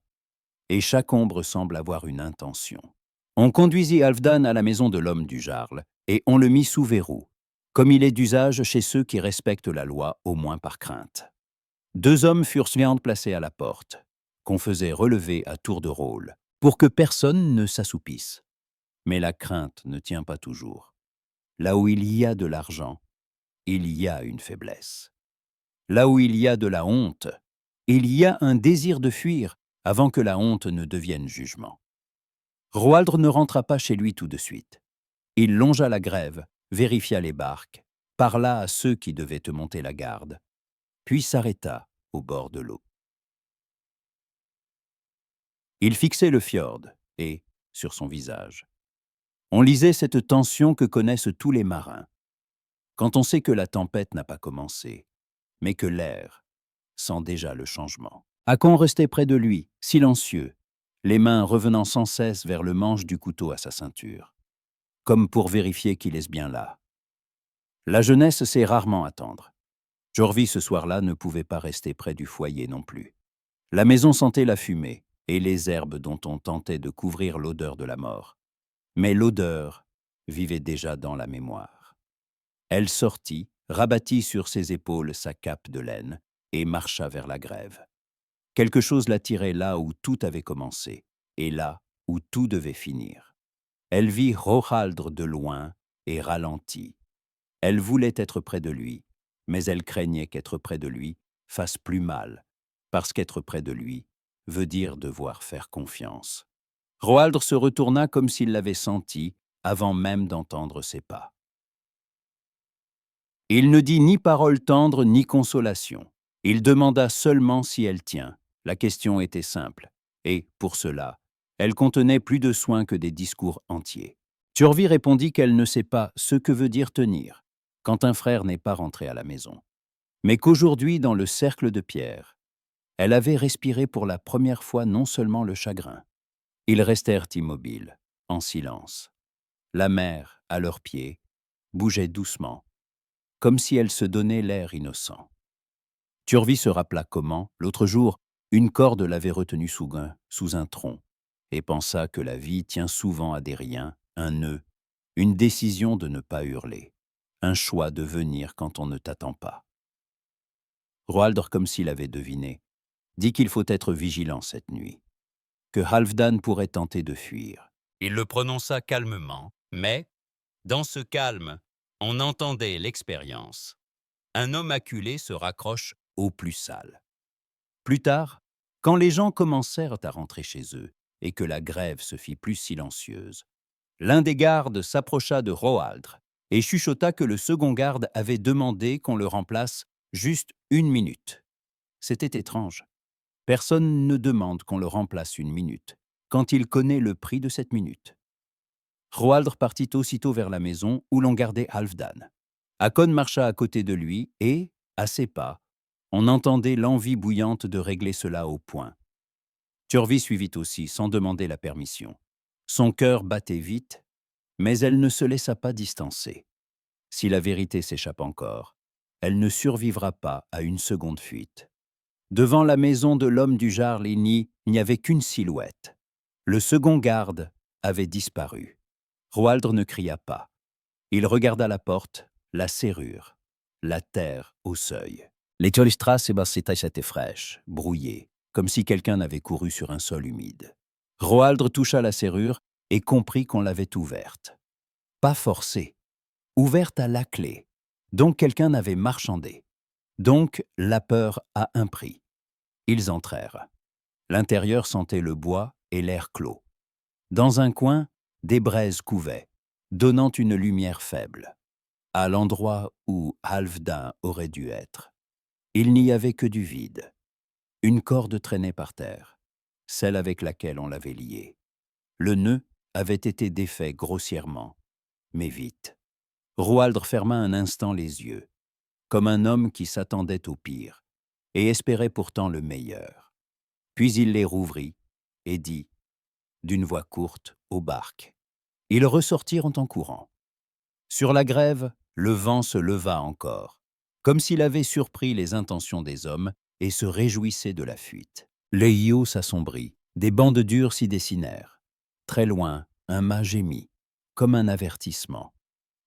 et chaque ombre semble avoir une intention. On conduisit Halfdan à la maison de l'homme du Jarl, et on le mit sous verrou, comme il est d'usage chez ceux qui respectent la loi, au moins par crainte. 2 hommes furent placés à la porte, qu'on faisait relever à tour de rôle, pour que personne ne s'assoupisse. Mais la crainte ne tient pas toujours. Là où il y a de l'argent, il y a une faiblesse. Là où il y a de la honte, il y a un désir de fuir avant que la honte ne devienne jugement. Roaldr ne rentra pas chez lui tout de suite. Il longea la grève, vérifia les barques, parla à ceux qui devaient te monter la garde, puis s'arrêta au bord de l'eau. Il fixait le fjord, et, sur son visage, on lisait cette tension que connaissent tous les marins, quand on sait que la tempête n'a pas commencé, mais que l'air sent déjà le changement. Hakon restait près de lui, silencieux, les mains revenant sans cesse vers le manche du couteau à sa ceinture, comme pour vérifier qu'il est bien là. La jeunesse sait rarement attendre. Jorvi, ce soir-là, ne pouvait pas rester près du foyer non plus. La maison sentait la fumée et les herbes dont on tentait de couvrir l'odeur de la mort. Mais l'odeur vivait déjà dans la mémoire. Elle sortit, rabattit sur ses épaules sa cape de laine et marcha vers la grève. Quelque chose l'attirait là où tout avait commencé et là où tout devait finir. Elle vit Rohaldr de loin et ralentit. Elle voulait être près de lui, mais elle craignait qu'être près de lui fasse plus mal, parce qu'être près de lui veut dire devoir faire confiance. Roaldr se retourna comme s'il l'avait senti avant même d'entendre ses pas. Il ne dit ni parole tendre ni consolation. Il demanda seulement si elle tient. La question était simple, et, pour cela, elle contenait plus de soins que des discours entiers. Turvy répondit qu'elle ne sait pas ce que veut dire tenir, quand un frère n'est pas rentré à la maison, mais qu'aujourd'hui, dans le cercle de pierre, elle avait respiré pour la première fois non seulement le chagrin. Ils restèrent immobiles, en silence. La mer, à leurs pieds, bougeait doucement, comme si elle se donnait l'air innocent. Turvy se rappela comment, l'autre jour, une corde l'avait retenu sous un tronc, et pensa que la vie tient souvent à des riens, un nœud, une décision de ne pas hurler, un choix de venir quand on ne t'attend pas. Roaldr, comme s'il avait deviné, dit qu'il faut être vigilant cette nuit, que Halfdan pourrait tenter de fuir. Il le prononça calmement, mais, dans ce calme, on entendait l'expérience. Un homme acculé se raccroche Au plus sale. Plus tard, quand les gens commencèrent à rentrer chez eux et que la grève se fit plus silencieuse, l'un des gardes s'approcha de Roaldr et chuchota que le second garde avait demandé qu'on le remplace juste 1 minute. C'était étrange. Personne ne demande qu'on le remplace 1 minute, quand il connaît le prix de cette minute. Roaldr partit aussitôt vers la maison où l'on gardait Halfdan. Hakon marcha à côté de lui et, à ses pas, on entendait l'envie bouillante de régler cela au point. Tjorvi suivit aussi, sans demander la permission. Son cœur battait vite, mais elle ne se laissa pas distancer. Si la vérité s'échappe encore, elle ne survivra pas à une seconde fuite. Devant la maison de l'homme du Jarlini, il n'y avait qu'une silhouette. Le second garde avait disparu. Roaldr ne cria pas. Il regarda la porte, la serrure, la terre au seuil. Les Tjolstrasse étaient fraîches, brouillées, comme si quelqu'un avait couru sur un sol humide. Roaldr toucha la serrure et comprit qu'on l'avait ouverte. Pas forcée, ouverte à la clé. Donc quelqu'un avait marchandé. Donc la peur a un prix. Ils entrèrent. L'intérieur sentait le bois et l'air clos. Dans un coin, des braises couvaient, donnant une lumière faible. À l'endroit où Halfdan aurait dû être, il n'y avait que du vide. Une corde traînait par terre, celle avec laquelle on l'avait lié. Le nœud avait été défait grossièrement, mais vite. Roaldr ferma un instant les yeux, comme un homme qui s'attendait au pire, et espérait pourtant le meilleur. Puis il les rouvrit et dit, d'une voix courte, aux barques. Ils ressortirent en courant. Sur la grève, le vent se leva encore, comme s'il avait surpris les intentions des hommes et se réjouissait de la fuite. L'Eio s'assombrit, des bandes dures s'y dessinèrent. Très loin, un mât gémit, comme un avertissement.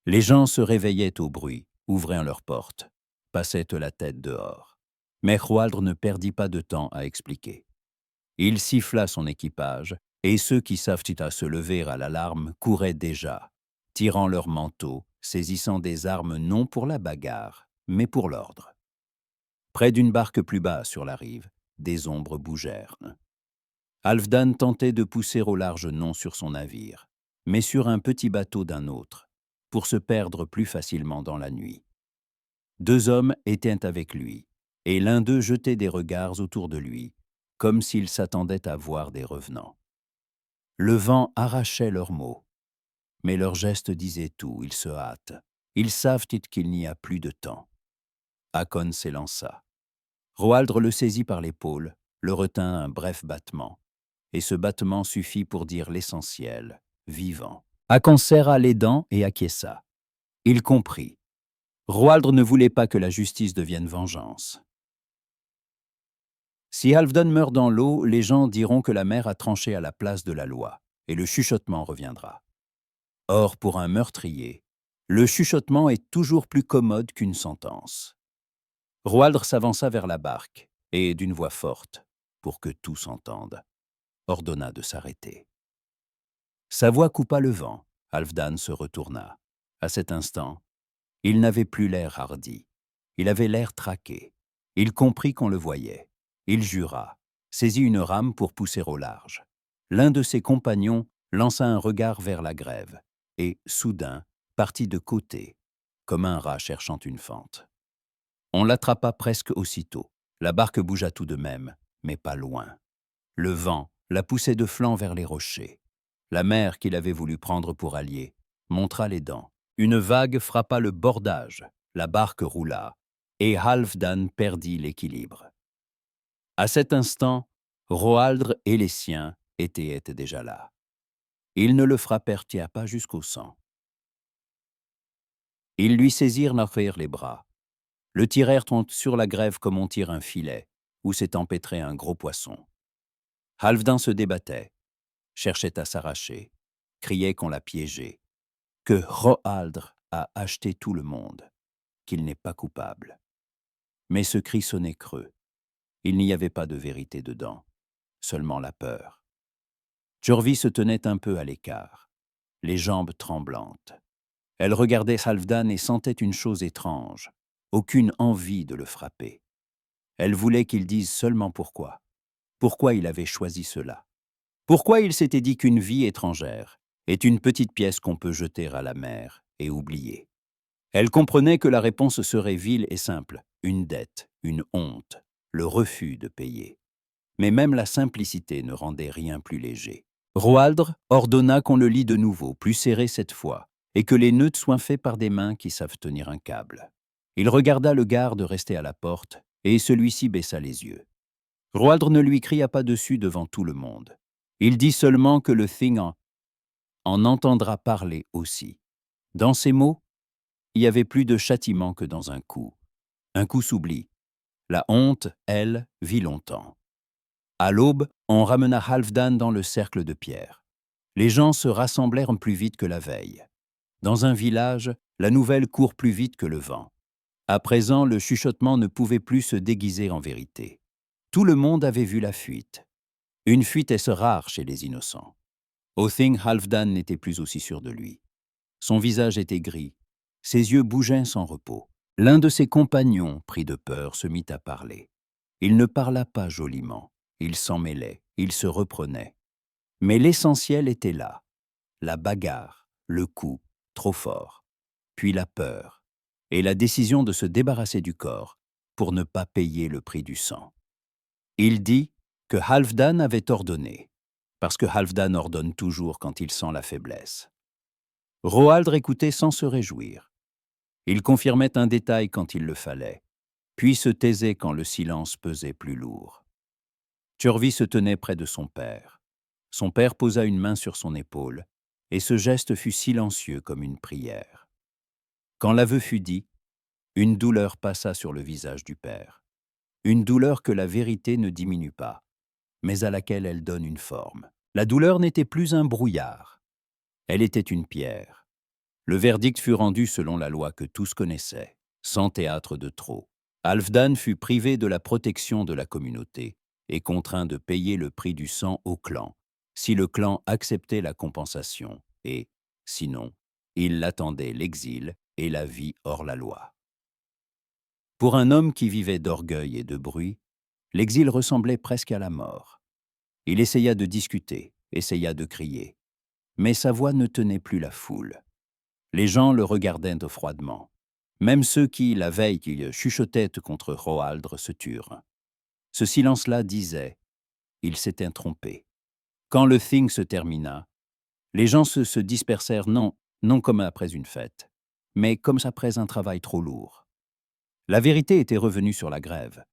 Les gens se réveillaient au bruit, ouvraient leurs portes, passaient la tête dehors. Mais Roaldr ne perdit pas de temps à expliquer. Il siffla son équipage, et ceux qui savent à se lever à l'alarme couraient déjà, tirant leurs manteaux, saisissant des armes non pour la bagarre, mais pour l'ordre. Près d'une barque plus bas sur la rive, des ombres bougèrent. Halfdan tentait de pousser au large non sur son navire, mais sur un petit bateau d'un autre, pour se perdre plus facilement dans la nuit. 2 hommes étaient avec lui, et l'un d'eux jetait des regards autour de lui, comme s'il s'attendait à voir des revenants. Le vent arrachait leurs mots, mais leurs gestes disaient tout, ils se hâtent. Ils savent qu'il n'y a plus de temps. Hakon s'élança. Roaldr le saisit par l'épaule, le retint un bref battement, et ce battement suffit pour dire l'essentiel, vivant. Hakon serra les dents et acquiesça. Il comprit. Roaldr ne voulait pas que la justice devienne vengeance. Si Halfdan meurt dans l'eau, les gens diront que la mer a tranché à la place de la loi, et le chuchotement reviendra. Or, pour un meurtrier, le chuchotement est toujours plus commode qu'une sentence. Roaldr s'avança vers la barque, et d'une voix forte, pour que tous entendent, ordonna de s'arrêter. Sa voix coupa le vent, Halfdan se retourna. À cet instant, il n'avait plus l'air hardi, il avait l'air traqué. Il comprit qu'on le voyait. Il jura, saisit une rame pour pousser au large. L'un de ses compagnons lança un regard vers la grève et, soudain, partit de côté, comme un rat cherchant une fente. On l'attrapa presque aussitôt. La barque bougea tout de même, mais pas loin. Le vent la poussait de flanc vers les rochers. La mer qu'il avait voulu prendre pour allié montra les dents. Une vague frappa le bordage, la barque roula, et Halfdan perdit l'équilibre. À cet instant, Roaldr et les siens étaient déjà là. Ils ne le frappèrent pas jusqu'au sang. Ils lui saisirent les bras, le tirèrent sur la grève comme on tire un filet, où s'est empêtré un gros poisson. Halfdan se débattait. cherchait à s'arracher, criait qu'on l'a piégé, que Roaldr a acheté tout le monde, qu'il n'est pas coupable. Mais ce cri sonnait creux. Il n'y avait pas de vérité dedans, seulement la peur. Tjorvi se tenait un peu à l'écart, les jambes tremblantes. Elle regardait Halfdan et sentait une chose étrange, aucune envie de le frapper. Elle voulait qu'il dise seulement pourquoi. Pourquoi il avait choisi cela. Pourquoi il s'était dit qu'une vie étrangère est une petite pièce qu'on peut jeter à la mer et oublier. Elle comprenait que la réponse serait vile et simple, une dette, une honte, le refus de payer. Mais même la simplicité ne rendait rien plus léger. Roaldr ordonna qu'on le lie de nouveau, plus serré cette fois, et que les nœuds soient faits par des mains qui savent tenir un câble. Il regarda le garde rester à la porte, et celui-ci baissa les yeux. Roaldr ne lui cria pas dessus devant tout le monde. Il dit seulement que le Thing en entendra parler aussi. Dans ces mots, il y avait plus de châtiment que dans un coup. Un coup s'oublie. La honte, elle, vit longtemps. À l'aube, on ramena Halfdan dans le cercle de pierre. Les gens se rassemblèrent plus vite que la veille. Dans un village, la nouvelle court plus vite que le vent. À présent, le chuchotement ne pouvait plus se déguiser en vérité. Tout le monde avait vu la fuite. Une fuite est-ce rare chez les innocents. Au Thing, Halfdan n'était plus aussi sûr de lui. Son visage était gris, ses yeux bougeaient sans repos. L'un de ses compagnons, pris de peur, se mit à parler. Il ne parla pas joliment, il s'en mêlait, il se reprenait. Mais l'essentiel était là, la bagarre, le coup, trop fort, puis la peur, et la décision de se débarrasser du corps pour ne pas payer le prix du sang. Il dit que Halfdan avait ordonné, parce que Halfdan ordonne toujours quand il sent la faiblesse. Roaldr écoutait sans se réjouir. Il confirmait un détail quand il le fallait, puis se taisait quand le silence pesait plus lourd. Tjorvi se tenait près de son père. Son père posa une main sur son épaule, et ce geste fut silencieux comme une prière. Quand l'aveu fut dit, une douleur passa sur le visage du père. Une douleur que la vérité ne diminue pas, mais à laquelle elle donne une forme. La douleur n'était plus un brouillard. Elle était une pierre. Le verdict fut rendu selon la loi que tous connaissaient, sans théâtre de trop. Halfdan fut privé de la protection de la communauté et contraint de payer le prix du sang au clan, si le clan acceptait la compensation, et, sinon, il l'attendait l'exil et la vie hors la loi. Pour un homme qui vivait d'orgueil et de bruit, l'exil ressemblait presque à la mort. Il essaya de discuter, essaya de crier, mais sa voix ne tenait plus la foule. Les gens le regardaient froidement. Même ceux qui, la veille, qui chuchotaient contre Roaldr se turent. Ce silence-là disait « il s'était trompé ». Quand le Thing se termina, les gens se dispersèrent non comme après une fête, mais comme après un travail trop lourd. La vérité était revenue sur la grève,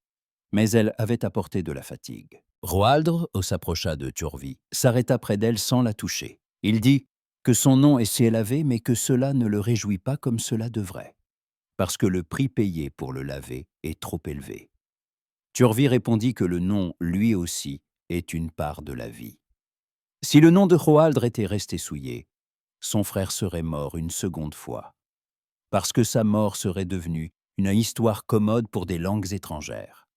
mais elle avait apporté de la fatigue. Roaldr s'approcha de Tjorvi, s'arrêta près d'elle sans la toucher. Il dit que son nom est si élevé, mais que cela ne le réjouit pas comme cela devrait, parce que le prix payé pour le laver est trop élevé. Tjorvi répondit que le nom, lui aussi, est une part de la vie. Si le nom de Roaldr était resté souillé, son frère serait mort une seconde fois, parce que sa mort serait devenue une histoire commode pour des langues étrangères.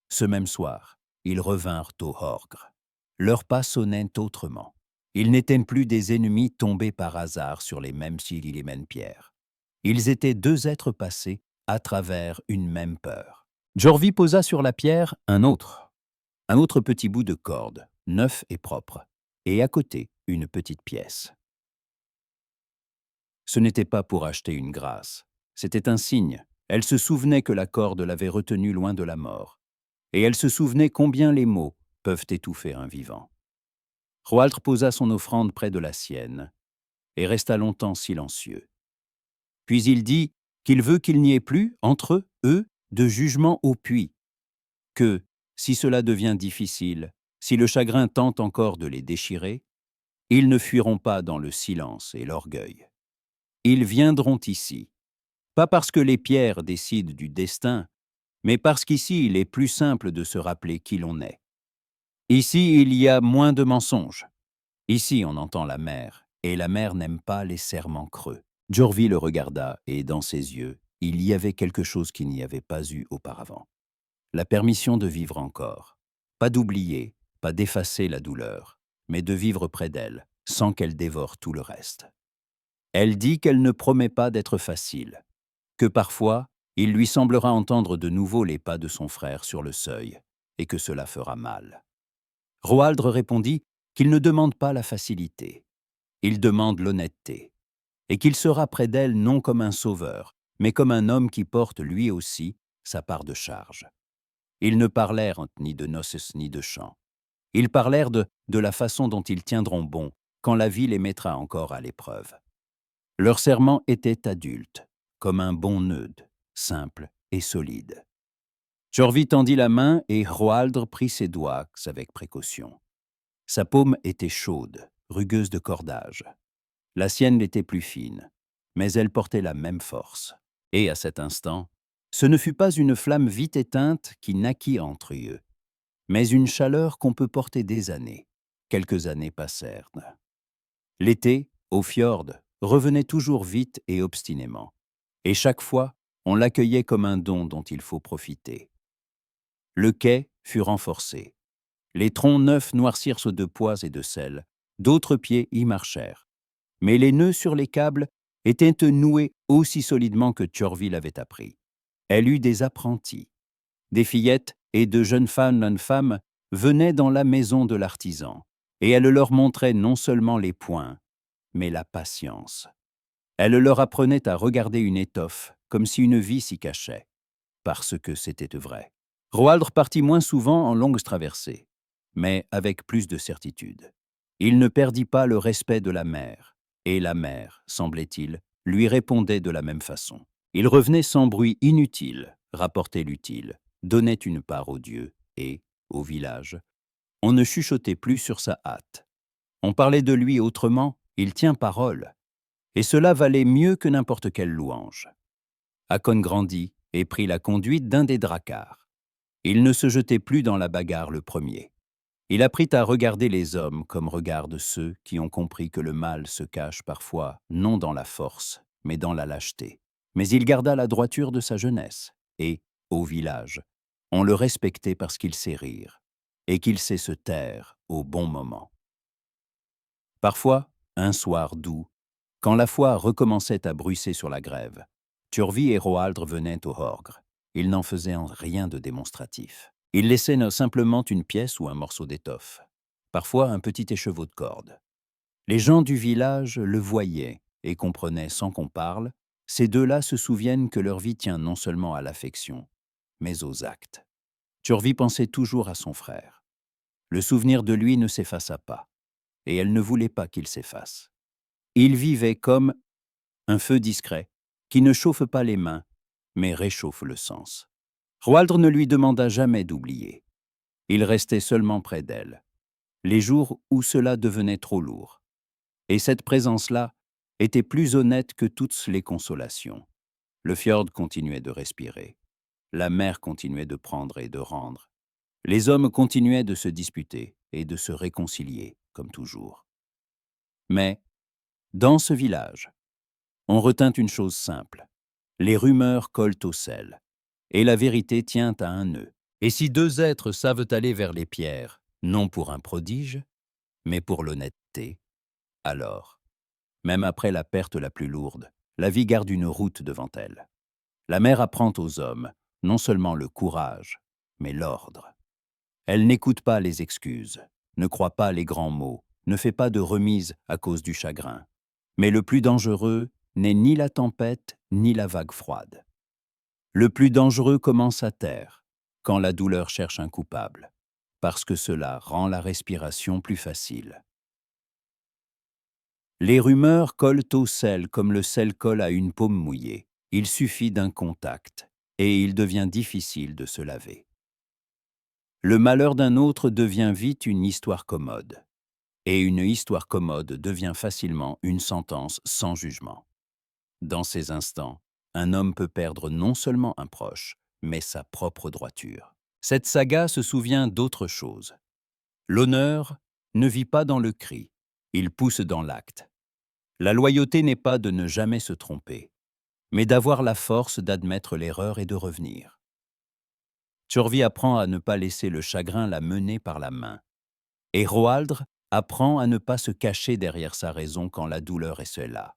Ce même soir, ils revinrent au Horgr. Leurs pas sonnaient autrement. Ils n'étaient plus des ennemis tombés par hasard sur les mêmes cils et les mêmes pierres. Ils étaient deux êtres passés à travers une même peur. Tjorvi posa sur la pierre un autre petit bout de corde, neuf et propre, et à côté, une petite pièce. Ce n'était pas pour acheter une grâce, c'était un signe. Elle se souvenait que la corde l'avait retenue loin de la mort, et elle se souvenait combien les mots peuvent étouffer un vivant. Roaldr posa son offrande près de la sienne, et resta longtemps silencieux. Puis il dit qu'il veut qu'il n'y ait plus, entre eux, de jugement au puits, que, si cela devient difficile, si le chagrin tente encore de les déchirer, ils ne fuiront pas dans le silence et l'orgueil. Ils viendront ici, pas parce que les pierres décident du destin, mais parce qu'ici il est plus simple de se rappeler qui l'on est. Ici il y a moins de mensonges, Ici, on entend la mer, et la mer n'aime pas les serments creux. Jorvi le regarda, et dans ses yeux, il y avait quelque chose qu'il n'y avait pas eu auparavant. La permission de vivre encore. Pas d'oublier, pas d'effacer la douleur, mais de vivre près d'elle, sans qu'elle dévore tout le reste. Elle dit qu'elle ne promet pas d'être facile, que parfois, il lui semblera entendre de nouveau les pas de son frère sur le seuil, et que cela fera mal. Roaldre répondit qu'il ne demande pas la facilité, il demande l'honnêteté, et qu'il sera près d'elle non comme un sauveur, mais comme un homme qui porte lui aussi sa part de charge. Ils ne parlèrent ni de noces ni de chants. Ils parlèrent de la façon dont ils tiendront bon quand la vie les mettra encore à l'épreuve. Leur serment était adulte, comme un bon neude, simple et solide. Jorvi tendit la main et Roaldre prit ses doigts avec précaution. Sa paume était chaude, rugueuse de cordage. La sienne était plus fine, mais elle portait la même force. Et à cet instant, ce ne fut pas une flamme vite éteinte qui naquit entre eux, mais une chaleur qu'on peut porter des années. Quelques années passèrent. L'été, au fjord, revenait toujours vite et obstinément, et chaque fois, on l'accueillait comme un don dont il faut profiter. Le quai fut renforcé. Les troncs neufs noircirent de pois et de sel, d'autres pieds y marchèrent. Mais les nœuds sur les câbles étaient noués aussi solidement que Thorvil avait appris. Elle eut des apprentis. Des fillettes et de jeunes femmes venaient dans la maison de l'artisan, et elle leur montrait non seulement les poings, mais la patience. Elle leur apprenait à regarder une étoffe comme si une vie s'y cachait, parce que c'était vrai. Roaldre partit moins souvent en longues traversées, mais avec plus de certitude. Il ne perdit pas le respect de la mer, et la mer, semblait-il, lui répondait de la même façon. Il revenait sans bruit inutile, rapportait l'utile, donnait une part aux dieux, et, au village, on ne chuchotait plus sur sa hâte. On parlait de lui autrement, il tient parole, et cela valait mieux que n'importe quelle louange. Hakon grandit et prit la conduite d'un des dracars. Il ne se jetait plus dans la bagarre le premier. Il apprit à regarder les hommes comme regardent ceux qui ont compris que le mal se cache parfois non dans la force, mais dans la lâcheté. Mais il garda la droiture de sa jeunesse, et, au village, on le respectait parce qu'il sait rire, et qu'il sait se taire au bon moment. Parfois, un soir doux, quand la foi recommençait à bruisser sur la grève, Thorvi et Roaldre venaient au Horgre. Ils n'en faisaient rien de démonstratif. Ils laissaient simplement une pièce ou un morceau d'étoffe, parfois un petit écheveau de corde. Les gens du village le voyaient et comprenaient sans qu'on parle. Ces deux-là se souviennent que leur vie tient non seulement à l'affection, mais aux actes. Thorvi pensait toujours à son frère. Le souvenir de lui ne s'effaça pas, et elle ne voulait pas qu'il s'efface. Il vivait comme un feu discret, qui ne chauffe pas les mains, mais réchauffe le sens. Roaldre ne lui demanda jamais d'oublier. Il restait seulement près d'elle, les jours où cela devenait trop lourd. Et cette présence-là était plus honnête que toutes les consolations. Le fjord continuait de respirer. La mer continuait de prendre et de rendre. Les hommes continuaient de se disputer et de se réconcilier, comme toujours. Mais, dans ce village, on retint une chose simple. Les rumeurs collent au sel, et la vérité tient à un nœud. Et si deux êtres savent aller vers les pierres, non pour un prodige, mais pour l'honnêteté, alors, même après la perte la plus lourde, la vie garde une route devant elle. La mer apprend aux hommes non seulement le courage, mais l'ordre. Elle n'écoute pas les excuses, ne croit pas les grands mots, ne fait pas de remise à cause du chagrin. Mais le plus dangereux n'est ni la tempête, ni la vague froide. Le plus dangereux commence à terre, quand la douleur cherche un coupable, parce que cela rend la respiration plus facile. Les rumeurs collent au sel comme le sel colle à une paume mouillée. Il suffit d'un contact, et il devient difficile de se laver. Le malheur d'un autre devient vite une histoire commode, et une histoire commode devient facilement une sentence sans jugement. Dans ces instants, un homme peut perdre non seulement un proche, mais sa propre droiture. Cette saga se souvient d'autre chose. L'honneur ne vit pas dans le cri, il pousse dans l'acte. La loyauté n'est pas de ne jamais se tromper, mais d'avoir la force d'admettre l'erreur et de revenir. Turvi apprend à ne pas laisser le chagrin la mener par la main. Et Roaldre apprend à ne pas se cacher derrière sa raison quand la douleur est celle-là.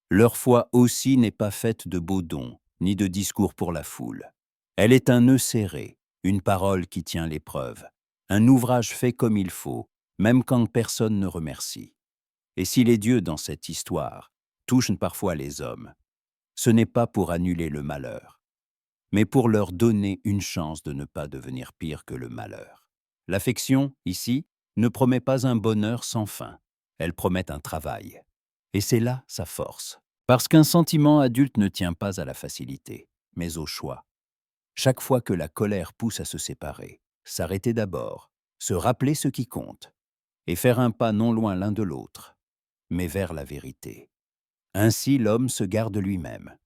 Leur foi aussi n'est pas faite de beaux dons, ni de discours pour la foule. Elle est un nœud serré, une parole qui tient l'épreuve, un ouvrage fait comme il faut, même quand personne ne remercie. Et si les dieux dans cette histoire touchent parfois les hommes, ce n'est pas pour annuler le malheur, mais pour leur donner une chance de ne pas devenir pire que le malheur. L'affection, ici, ne promet pas un bonheur sans fin, elle promet un travail. Et c'est là sa force. Parce qu'un sentiment adulte ne tient pas à la facilité, mais au choix. Chaque fois que la colère pousse à se séparer, s'arrêter d'abord, se rappeler ce qui compte, et faire un pas non loin l'un de l'autre, mais vers la vérité. Ainsi l'homme se garde lui-même.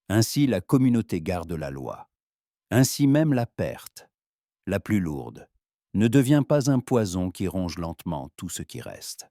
Ainsi la communauté garde la loi. Ainsi même la perte, la plus lourde, ne devient pas un poison qui ronge lentement tout ce qui reste.